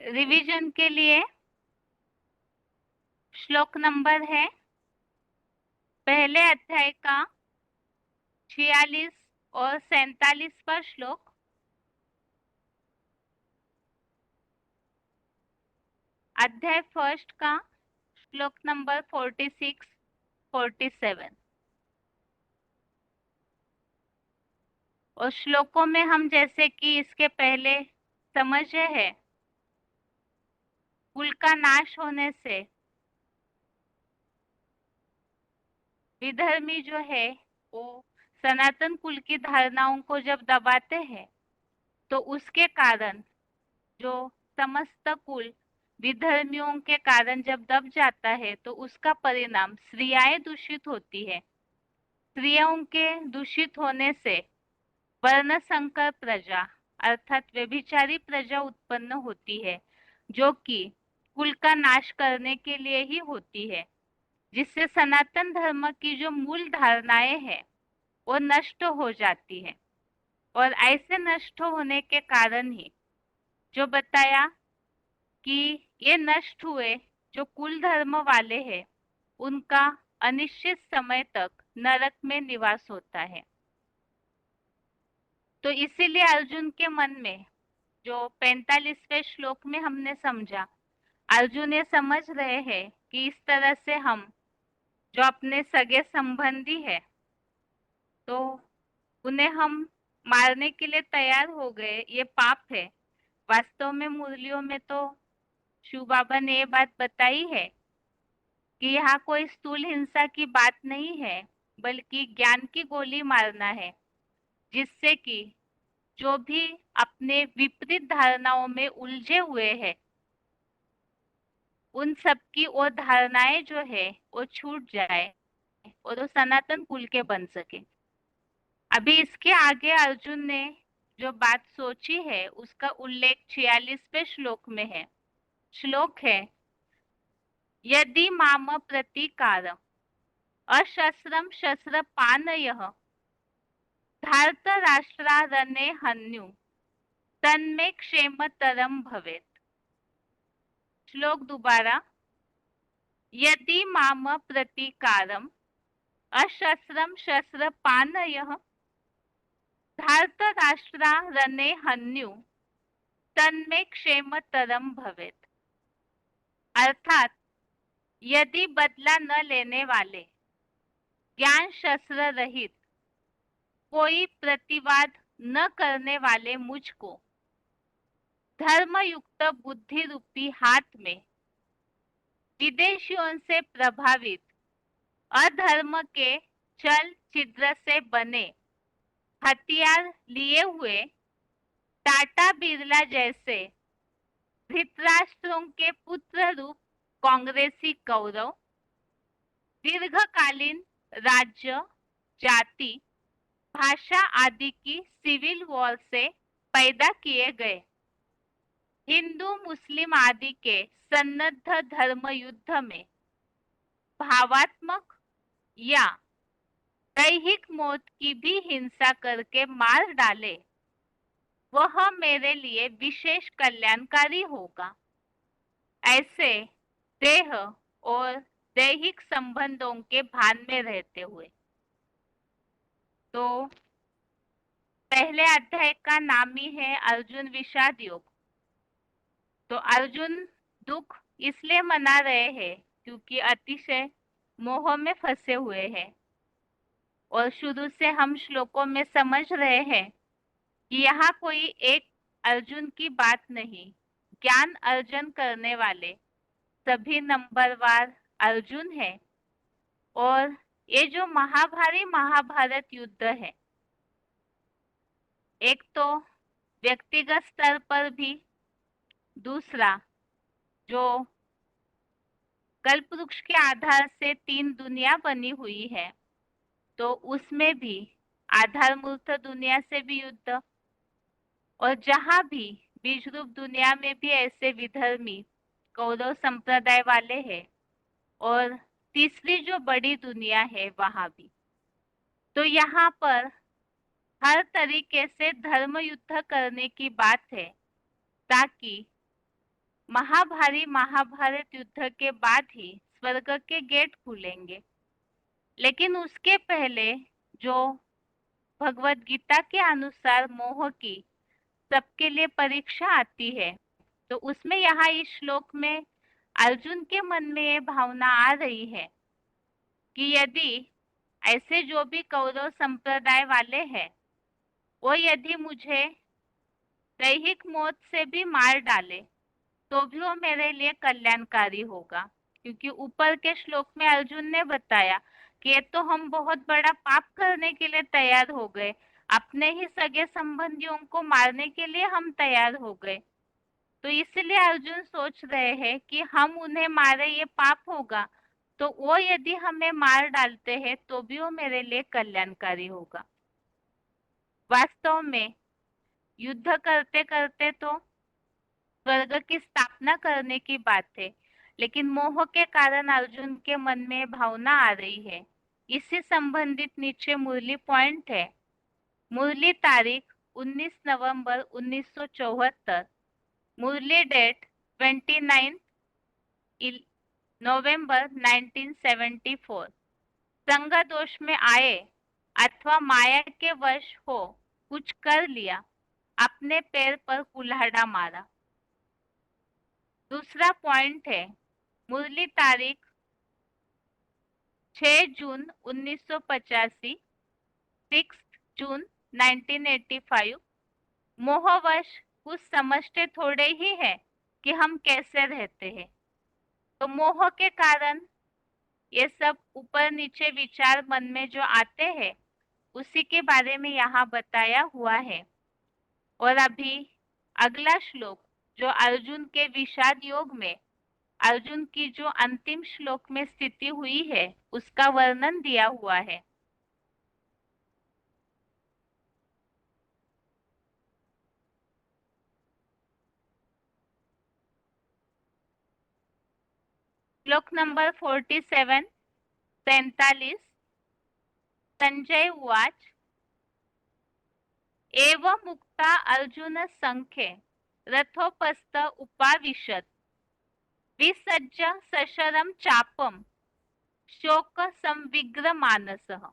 रिवीजन के लिए श्लोक नंबर है पहले अध्याय का 46 और 47वां श्लोक, अध्याय फर्स्ट का श्लोक नंबर 46, 47। और श्लोकों में हम जैसे कि इसके पहले समझे हैं, कुल का नाश होने से विधर्मी जो है वो सनातन कुल की धारणाओं को जब दबाते हैं तो उसके कारण जो समस्त कुल विधर्मियों के कारण जब दब जाता है तो उसका परिणाम स्त्रियाएं दूषित होती है। स्त्रियों के दूषित होने से वर्ण संकर प्रजा अर्थात व्यभिचारी प्रजा उत्पन्न होती है, जो कि कुल का नाश करने के लिए ही होती है, जिससे सनातन धर्म की जो मूल धारणाएं हैं वो नष्ट हो जाती है। और ऐसे नष्ट होने के कारण ही जो बताया कि ये नष्ट हुए जो कुल धर्म वाले हैं उनका अनिश्चित समय तक नरक में निवास होता है। तो इसीलिए अर्जुन के मन में जो 45वें श्लोक में हमने समझा, अर्जुन ये समझ रहे हैं कि इस तरह से हम जो अपने सगे संबंधी है तो उन्हें हम मारने के लिए तैयार हो गए, ये पाप है। वास्तव में मुरलियों में तो शिव बाबा ने ये बात बताई है कि यहाँ कोई स्थूल हिंसा की बात नहीं है, बल्कि ज्ञान की गोली मारना है, जिससे कि जो भी अपने विपरीत धारणाओं में उलझे हुए हैं उन सब की वो धारणाएं जो है वो छूट जाए और वो सनातन कुल के बन सके। अभी इसके आगे अर्जुन ने जो बात सोची है उसका उल्लेख 46वें श्लोक में है। श्लोक है यदि माम प्रतीकारम अशस्त्रम शस्त्र पानयः धार्तराष्ट्रा रणे हन्यु तन्मे क्षेमतरम भवेत्। श्लोक दोबारा। यदि माम प्रतीकारम अशस्त्रम शस्त्रपाणयः धार्तराष्ट्रा रणे हन्यु तन्मे क्षेमतरम भवेत्। अर्थात यदि बदला न लेने वाले, ज्ञान शस्त्र रहित, कोई प्रतिवाद न करने वाले मुझको धर्मयुक्त बुद्धि रूपी हाथ में विदेशियों से प्रभावित अधर्म के छल छिद्र से बने हथियार लिए हुए टाटा बिरला जैसे धृतराष्ट्रों के पुत्र रूप कांग्रेसी कौरव दीर्घकालीन राज्य, जाति, भाषा आदि की सिविल वॉर से पैदा किए गए हिंदू मुस्लिम आदि के सन्नद्ध धर्म युद्ध में भावात्मक या दैहिक मौत की भी हिंसा करके मार डाले, वह मेरे लिए विशेष कल्याणकारी होगा। ऐसे देह और दैहिक संबंधों के भान में रहते हुए। तो पहले अध्याय का नाम ही है अर्जुन विषाद योग। तो अर्जुन दुख इसलिए मना रहे हैं क्योंकि अतिशय मोह में फंसे हुए हैं। और शुरू से हम श्लोकों में समझ रहे हैं कि यहाँ कोई एक अर्जुन की बात नहीं, ज्ञान अर्जन करने वाले सभी नंबरवार अर्जुन है। और ये जो महाभारी महाभारत युद्ध है, एक तो व्यक्तिगत स्तर पर भी, दूसरा जो कल्पवृक्ष के आधार से 3 दुनिया बनी हुई है, तो उसमें भी आधारमूर्त दुनिया से भी युद्ध, और जहां भी बीज रूप दुनिया में भी ऐसे विधर्मी कौरव संप्रदाय वाले हैं, और तीसरी जो बड़ी दुनिया है वहां भी। तो यहाँ पर हर तरीके से धर्म युद्ध करने की बात है, ताकि महाभारी महाभारत युद्ध के बाद ही स्वर्ग के गेट खुलेंगे। लेकिन उसके पहले जो भगवत गीता के अनुसार मोह की सबके लिए परीक्षा आती है, तो उसमें यहाँ इस श्लोक में अर्जुन के मन में ये भावना आ रही है कि यदि ऐसे जो भी कौरव संप्रदाय वाले हैं, वो यदि मुझे दैहिक मौत से भी मार डाले तो भी वो मेरे लिए कल्याणकारी होगा। क्योंकि ऊपर के श्लोक में अर्जुन ने बताया कि ये तो हम बहुत बड़ा पाप करने के लिए तैयार हो गए, अपने ही सगे संबंधियों को मारने के लिए हम तैयार हो गए। तो इसलिए अर्जुन सोच रहे हैं कि हम उन्हें मारे ये पाप होगा, तो वो यदि हमें मार डालते हैं तो भी वो मेरे लिए कल्याणकारी होगा। वास्तव में युद्ध करते करते तो स्वर्ग की स्थापना करने की बात है, लेकिन मोह के कारण अर्जुन के मन में भावना आ रही है। इससे संबंधित नीचे मुरली पॉइंट है। मुरली तारीख 19 नवंबर 1974, मुरली डेट 29 नवंबर 1974। संग दोष में आए अथवा माया के वश हो कुछ कर लिया, अपने पैर पर कुल्हाड़ा मारा। दूसरा पॉइंट है मुरली तारीख 6 जून 1985, 6 जून 1985। मोहवश कुछ समझते थोड़े ही है कि हम कैसे रहते हैं। तो मोह के कारण ये सब ऊपर नीचे विचार मन में जो आते हैं, उसी के बारे में यहाँ बताया हुआ है। और अभी अगला श्लोक जो अर्जुन के विषाद योग में अर्जुन की जो अंतिम श्लोक में स्थिति हुई है, उसका वर्णन दिया हुआ है। श्लोक नंबर 47, 43। संजय उवाच एवं मुक्ता अर्जुन संख्ये रथोपस्थ उपाविशत विसज्ज सशरम चापम शोक संविग्र मानसः।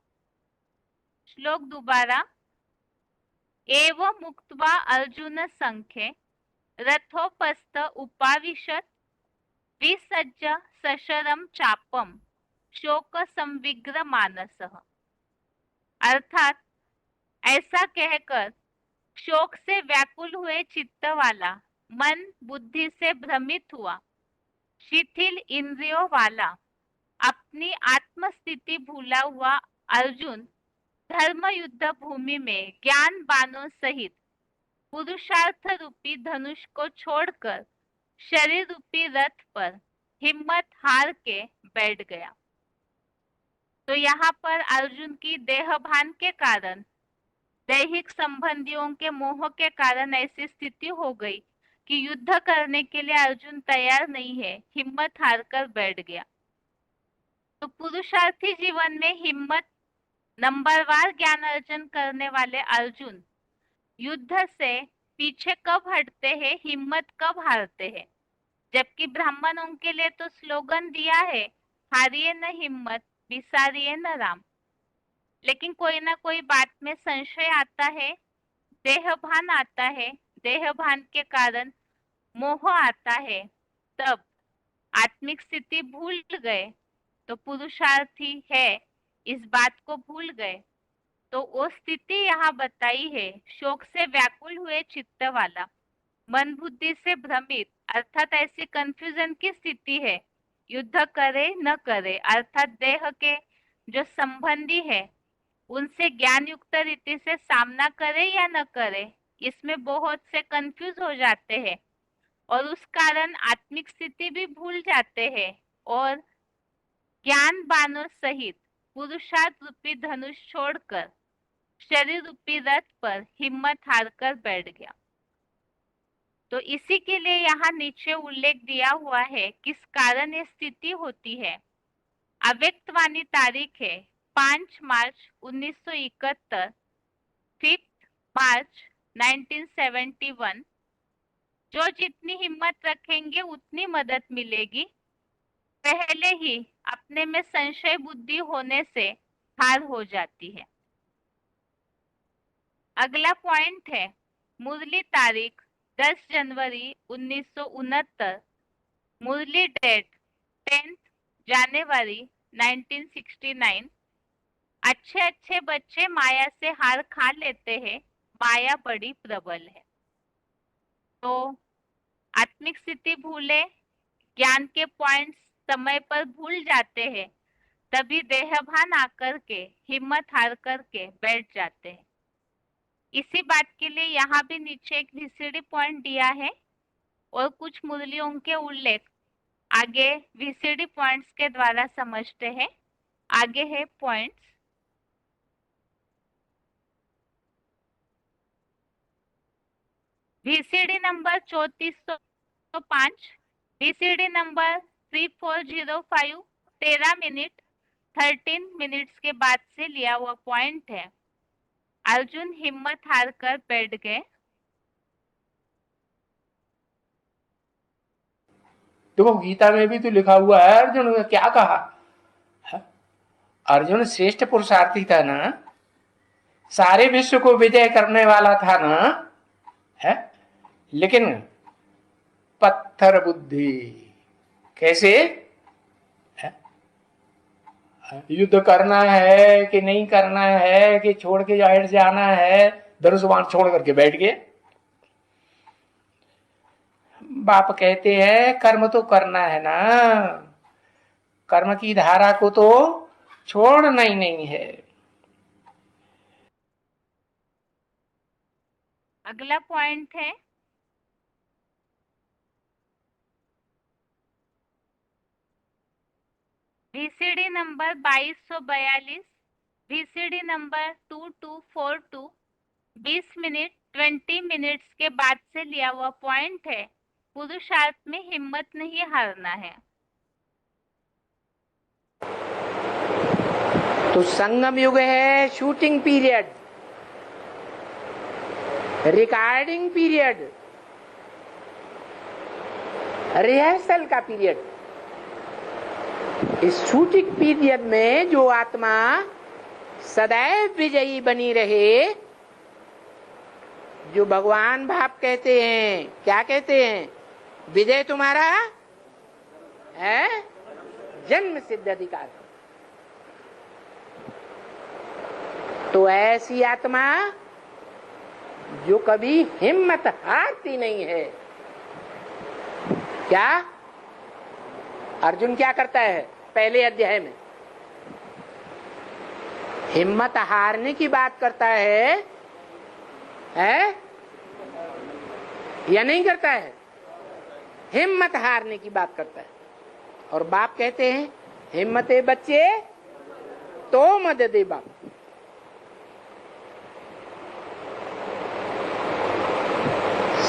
श्लोक दोबारा। एवं मुक्त्वा अर्जुन संख्ये रथोपस्थ उपाविशत विसज्ज सशरम चापम शोक संविग्र मानसः। अर्थात ऐसा कहकर शोक से व्याकुल हुए चित्त वाला, मन बुद्धि से भ्रमित हुआ, शिथिल इंद्रियों वाला, अपनी आत्मस्थिति भूला हुआ अर्जुन धर्म युद्ध भूमि में ज्ञान बाणों सहित पुरुषार्थ रूपी धनुष को छोड़कर शरीर रूपी रथ पर हिम्मत हार के बैठ गया। तो यहाँ पर अर्जुन की देहभान के कारण, दैहिक संबंधियों के मोह के कारण ऐसी स्थिति हो गई कि युद्ध करने के लिए अर्जुन तैयार नहीं है, हिम्मत हारकर बैठ गया। तो पुरुषार्थी जीवन में हिम्मत नंबरवार ज्ञान अर्जन करने वाले अर्जुन युद्ध से पीछे कब हटते हैं, हिम्मत कब हारते हैं। जबकि ब्राह्मणों के लिए तो स्लोगन दिया है, हारिए न हिम्मत विसारिए न राम। लेकिन कोई ना कोई बात में संशय आता है, देहभान आता है, देहभान के कारण मोह आता है, तब आत्मिक स्थिति भूल गए, तो पुरुषार्थी है इस बात को भूल गए। तो वो स्थिति यहाँ बताई है, शोक से व्याकुल हुए चित्त वाला, मन बुद्धि से भ्रमित, अर्थात ऐसी कंफ्यूजन की स्थिति है, युद्ध करे न करे, अर्थात देह के जो संबंधी है उनसे ज्ञान युक्त रीति से सामना करे या न करे, इसमें बहुत से कंफ्यूज हो जाते हैं और उस कारण आत्मिक स्थिति भी भूल जाते हैं और ज्ञान बाणों सहित पुरुषार्थ रूपी धनुष छोड़कर शरीर रूपी रथ पर हिम्मत हारकर बैठ गया। तो इसी के लिए यहाँ नीचे उल्लेख दिया हुआ है किस कारण ये स्थिति होती है। अव्यक्तवाणी तारीख है 5 मार्च 1971, 5 मार्च 1971। जो जितनी हिम्मत रखेंगे उतनी मदद मिलेगी, पहले ही अपने में संशय बुद्धि होने से हार हो जाती है। अगला पॉइंट है मुरली तारीख 10 जनवरी 1969, मुरली डेट 10 जनवरी 1969। अच्छे अच्छे बच्चे माया से हार खा लेते हैं, माया बड़ी प्रबल है। तो आत्मिक स्थिति भूले, ज्ञान के पॉइंट्स समय पर भूल जाते हैं, तभी देहभान आकर के हिम्मत हार करके बैठ जाते हैं। इसी बात के लिए यहाँ भी नीचे एक VCD पॉइंट दिया है और कुछ मुरलियों के उल्लेख आगे VCD पॉइंट्स के द्वारा समझते हैं। आगे है points. VCD number 3405, VCD number 3405 13 minute 13 minutes के बाद से लिया हुआ पॉइंट है। अर्जुन हिम्मत हार कर बैठ गए। देखो गीता में भी तो लिखा हुआ है, अर्जुन ने क्या कहा है? अर्जुन श्रेष्ठ पुरुषार्थी था ना, सारे विश्व को विजय करने वाला था ना, है? लेकिन पत्थर बुद्धि। कैसे है? युद्ध करना है कि नहीं करना है, कि छोड़ के हट जाना है, धनुष बाण छोड़ करके बैठ गए। बाप कहते हैं कर्म तो करना है ना, कर्म की धारा को तो छोड़ना ही नहीं है। अगला पॉइंट है VCD number 2242, VCD number 2242, 20 minute 20 minutes के बाद से लिया हुआ पॉइंट है। पुरुषार्थ में हिम्मत नहीं हारना है। तो संगम युग है shooting period. Recording period, rehearsal का पीरियड। इस शूटिंग पीरियड में जो आत्मा सदैव विजयी बनी रहे, जो भगवान भाव कहते हैं, क्या कहते हैं? विजय तुम्हारा है जन्म सिद्ध अधिकार। तो ऐसी आत्मा जो कभी हिम्मत हारती नहीं है। क्या अर्जुन क्या करता है पहले अध्याय में? हिम्मत हारने की बात करता है या नहीं करता है? हिम्मत हारने की बात करता है। और बाप कहते हैं हिम्मते बच्चे तो मदद दे बाप।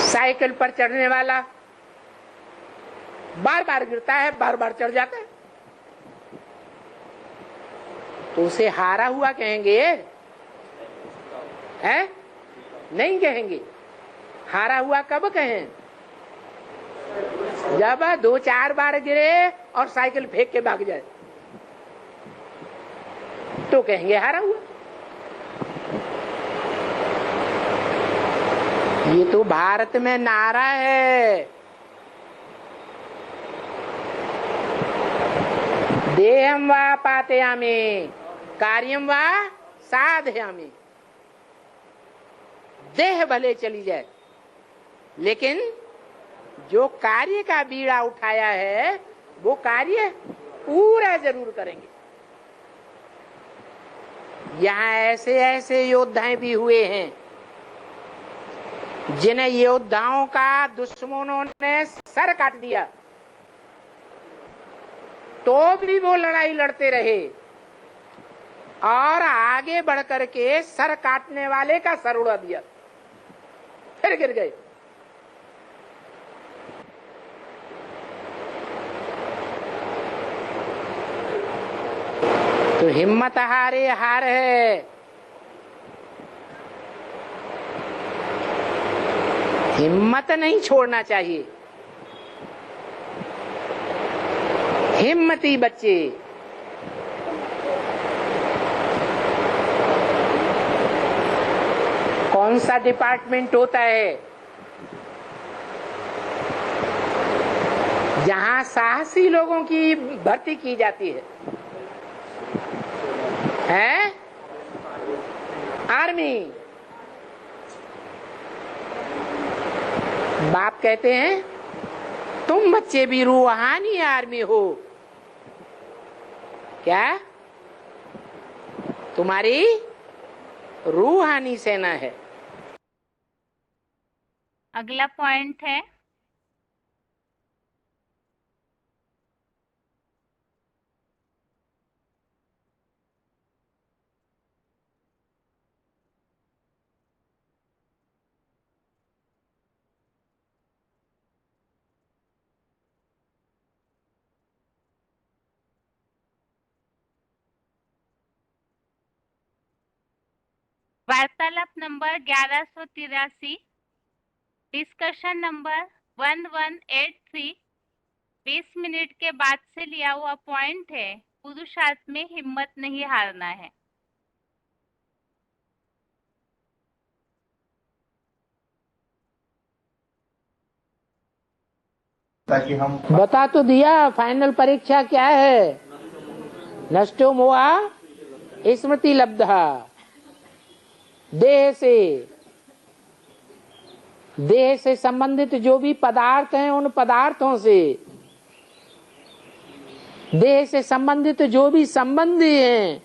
साइकिल पर चढ़ने वाला बार बार गिरता है, बार बार चढ़ जाता है, तो उसे हारा हुआ कहेंगे? है? नहीं कहेंगे। हारा हुआ कब कहें? जब 2-4 बार गिरे और साइकिल फेंक के भाग जाए, तो कहेंगे हारा हुआ। ये तो भारत में नारा है, देहम वा पातयामि कार्यम वा साधयामि। देह भले चली जाए, लेकिन जो कार्य का बीड़ा उठाया है वो कार्य पूरा जरूर करेंगे। यहाँ ऐसे ऐसे योद्धाएं भी हुए हैं जिन्हें योद्धाओं का दुश्मनों ने सर काट दिया, तो भी वो लड़ाई लड़ते रहे और आगे बढ़कर के सर काटने वाले का सर उड़ा दिया, फिर गिर गए। तो हिम्मत हारे हार है। हिम्मत नहीं छोड़ना चाहिए। हिम्मती बच्चे कौन सा डिपार्टमेंट होता है जहां साहसी लोगों की भर्ती की जाती है? है आर्मी। बाप कहते हैं तुम बच्चे भी रूहानी आर्मी हो। क्या? तुम्हारी रूहानी सेना है। अगला पॉइंट है वार्तालाप नंबर 1183, डिस्कशन नंबर 1183, 20 मिनट के बाद से लिया हुआ पॉइंट है। पुरुषार्थ में हिम्मत नहीं हारना है। ताकि हम बता तो दिया फाइनल परीक्षा क्या है। नष्टो मोहा स्मृति लब्धा। देह से संबंधित जो भी पदार्थ हैं, उन पदार्थों से, देह से संबंधित जो भी संबंधी हैं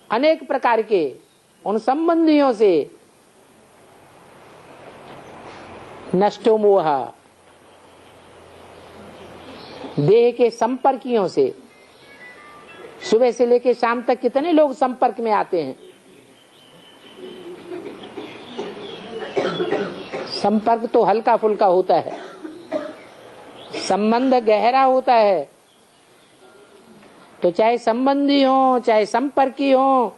अनेक प्रकार के, उन संबंधियों से नष्टो मोहा। देह के संपर्कियों से। सुबह से लेकर शाम तक कितने लोग संपर्क में आते हैं। संपर्क तो हल्का फुल्का होता है, संबंध गहरा होता है। तो चाहे संबंधी हो चाहे संपर्की हो,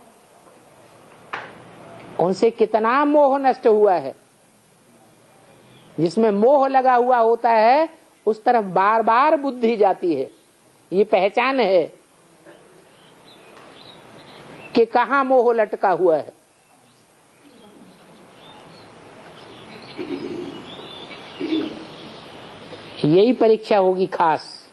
उनसे कितना मोह नष्ट हुआ है। जिसमें मोह लगा हुआ होता है उस तरफ बार बार बुद्धि जाती है। ये पहचान है कि कहाँ मोह लटका हुआ है। यही परीक्षा होगी खास,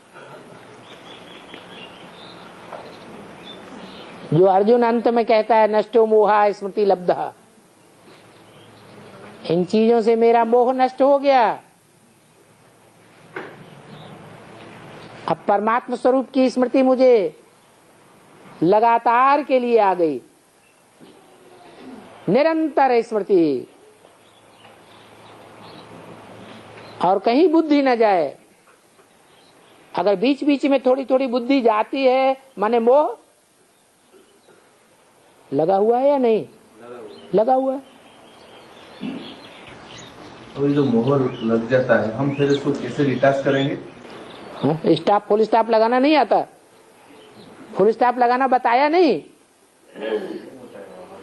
जो अर्जुन अंत में कहता है नष्टो मोहा स्मृति लब्धा। इन चीजों से मेरा मोह नष्ट हो गया, अब परमात्मा स्वरूप की स्मृति मुझे लगातार के लिए आ गई, निरंतर स्मृति, और कहीं बुद्धि न जाए। अगर बीच बीच में थोड़ी थोड़ी बुद्धि जाती है माने मोह लगा हुआ है या नहीं लगा हुआ है। तो ये जो मोहर लग जाता है हम फिर इसको कैसे डिटैच करेंगे? स्टॉप फुल स्टॉप लगाना नहीं आता, फुल स्टॉप लगाना बताया नहीं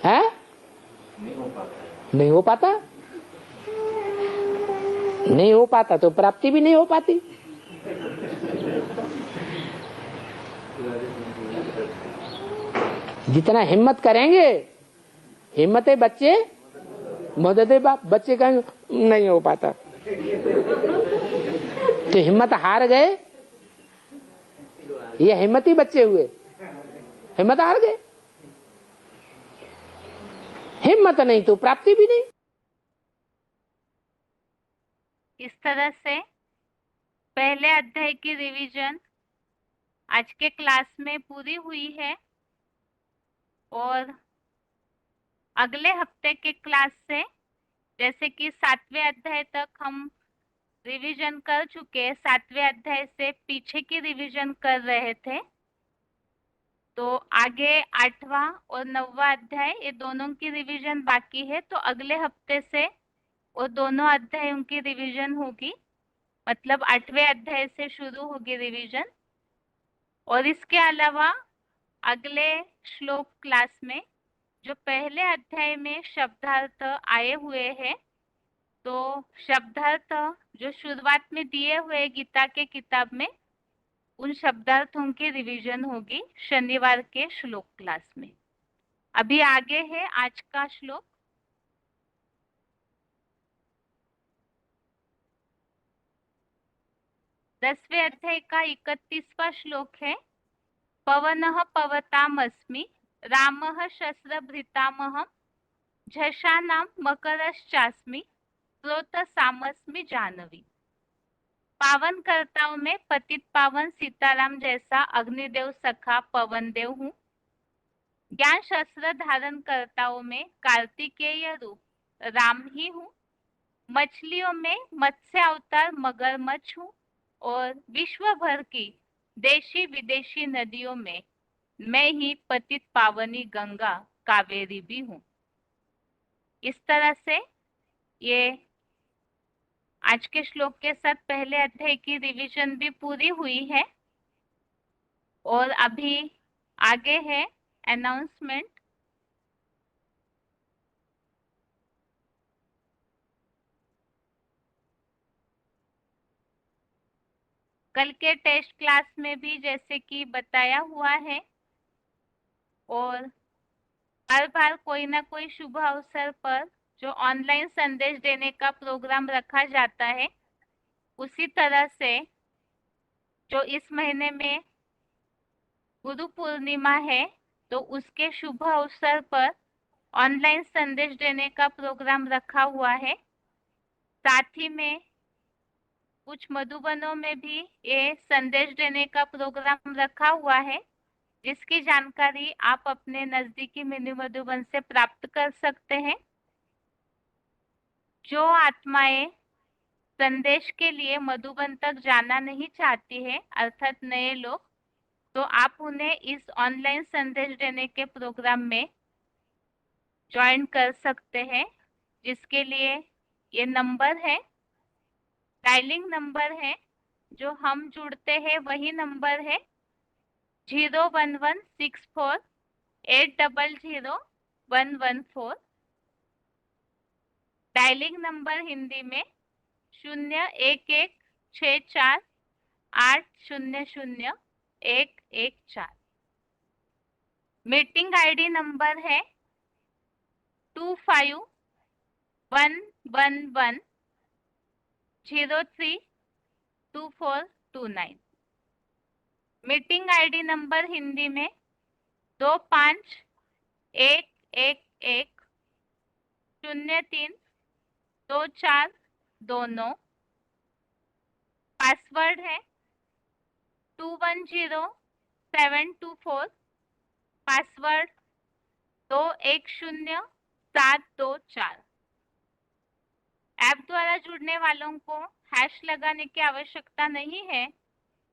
है, नहीं हो पाता, नहीं हो पाता तो प्राप्ति भी नहीं हो पाती। जितना हिम्मत करेंगे, हिम्मत है बच्चे मदद है बाप, बच्चे कहेंगे नहीं हो पाता तो हिम्मत हार गए, ये हिम्मती बच्चे हुए, हिम्मत हार गए। हिम्मत नहीं तो प्राप्ति भी नहीं। इस तरह से पहले अध्याय की रिवीजन आज के क्लास में पूरी हुई है और अगले हफ्ते के क्लास से जैसे कि 7वें अध्याय तक हम रिवीजन कर चुके, 7वें अध्याय से पीछे की रिवीजन कर रहे थे, तो आगे 8वां और 9वां अध्याय ये दोनों की रिवीजन बाकी है। तो अगले हफ्ते से वो दोनों अध्यायों की रिवीजन होगी, मतलब 8वें अध्याय से शुरू होगी रिवीजन। और इसके अलावा अगले श्लोक क्लास में जो पहले अध्याय में शब्दार्थ आए हुए हैं, तो शब्दार्थ जो शुरुआत में दिए हुए गीता के किताब में, उन शब्दार्थों की रिवीजन होगी शनिवार के श्लोक क्लास में। अभी आगे है आज का श्लोक। दसवें अध्याय का 31वां श्लोक है। पवनः पवतामस्मि रामः शस्त्रभृतामहं झषानां मकरश्चास्मि स्रोतसामस्मि जानवी। पावन कर्ताओं में पतित पावन सीताराम जैसा अग्निदेव सखा पवन देव हूँ। ज्ञान शस्त्र धारण कर्ताओं में कार्तिकेय रूप राम ही हूँ। मछलियों में मत्स्य अवतार मगरमच्छ हूँ और विश्व भर की देशी विदेशी नदियों में मैं ही पतित पावनी गंगा कावेरी भी हूँ। इस तरह से ये आज के श्लोक के साथ पहले अध्याय की रिवीजन भी पूरी हुई है और अभी आगे है अनाउंसमेंट। कल के टेस्ट क्लास में भी जैसे कि बताया हुआ है और हर बार कोई ना कोई शुभ अवसर पर जो ऑनलाइन संदेश देने का प्रोग्राम रखा जाता है, उसी तरह से जो इस महीने में गुरु पूर्णिमा है तो उसके शुभ अवसर पर ऑनलाइन संदेश देने का प्रोग्राम रखा हुआ है। साथ ही में कुछ मधुबनों में भी ये संदेश देने का प्रोग्राम रखा हुआ है, जिसकी जानकारी आप अपने नजदीकी मिनी मधुबन से प्राप्त कर सकते हैं। जो आत्माएं संदेश के लिए मधुबन तक जाना नहीं चाहती है, अर्थात नए लोग, तो आप उन्हें इस ऑनलाइन संदेश देने के प्रोग्राम में ज्वाइन कर सकते हैं, जिसके लिए ये नंबर है, डायलिंग नंबर है, जो हम जुड़ते हैं वही नंबर है 01164800114। डायलिंग नंबर हिंदी में 01164800114। मीटिंग आईडी नंबर है 2511032429। मीटिंग आईडी नंबर हिंदी में 251110324229। पासवर्ड है 210724। पासवर्ड 210724। ऐप द्वारा जुड़ने वालों को हैश लगाने की आवश्यकता नहीं है।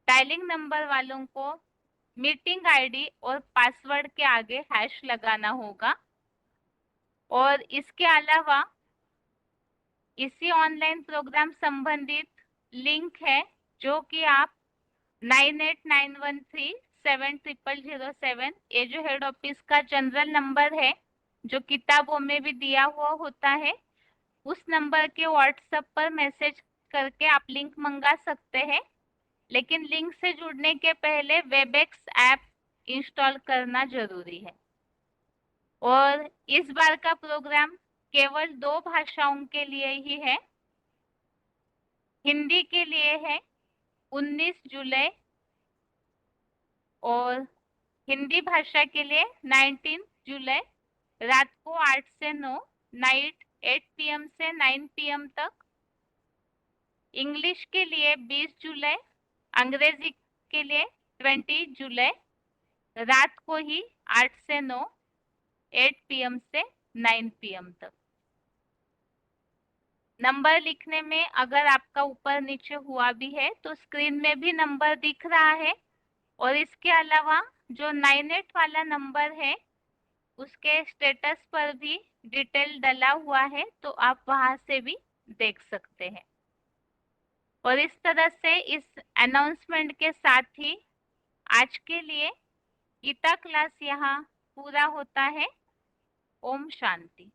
डायलिंग नंबर वालों को मीटिंग आईडी और पासवर्ड के आगे हैश लगाना होगा। और इसके अलावा इसी ऑनलाइन प्रोग्राम संबंधित लिंक है जो कि आप 9891370007, ये जो हेड ऑफिस का जनरल नंबर है जो किताबों में भी दिया हुआ होता है, उस नंबर के व्हाट्सएप पर मैसेज करके आप लिंक मंगा सकते हैं। लेकिन लिंक से जुड़ने के पहले वेबएक्स ऐप इंस्टॉल करना जरूरी है। और इस बार का प्रोग्राम केवल 2 भाषाओं के लिए ही है। हिंदी के लिए है 19 जुलाई और हिंदी भाषा के लिए 19 जुलाई रात को 8 से 9, नाइट 8 PM से 9 PM तक। इंग्लिश के लिए 20 जुलाई, अंग्रेजी के लिए 20 जुलाई रात को ही 8 से 9, 8 PM से 9 PM तक। नंबर लिखने में अगर आपका ऊपर नीचे हुआ भी है तो स्क्रीन में भी नंबर दिख रहा है। और इसके अलावा जो 98 वाला नंबर है उसके स्टेटस पर भी डिटेल डला हुआ है, तो आप वहां से भी देख सकते हैं। और इस तरह से इस अनाउंसमेंट के साथ ही आज के लिए गीता क्लास यहाँ पूरा होता है। ओम शांति।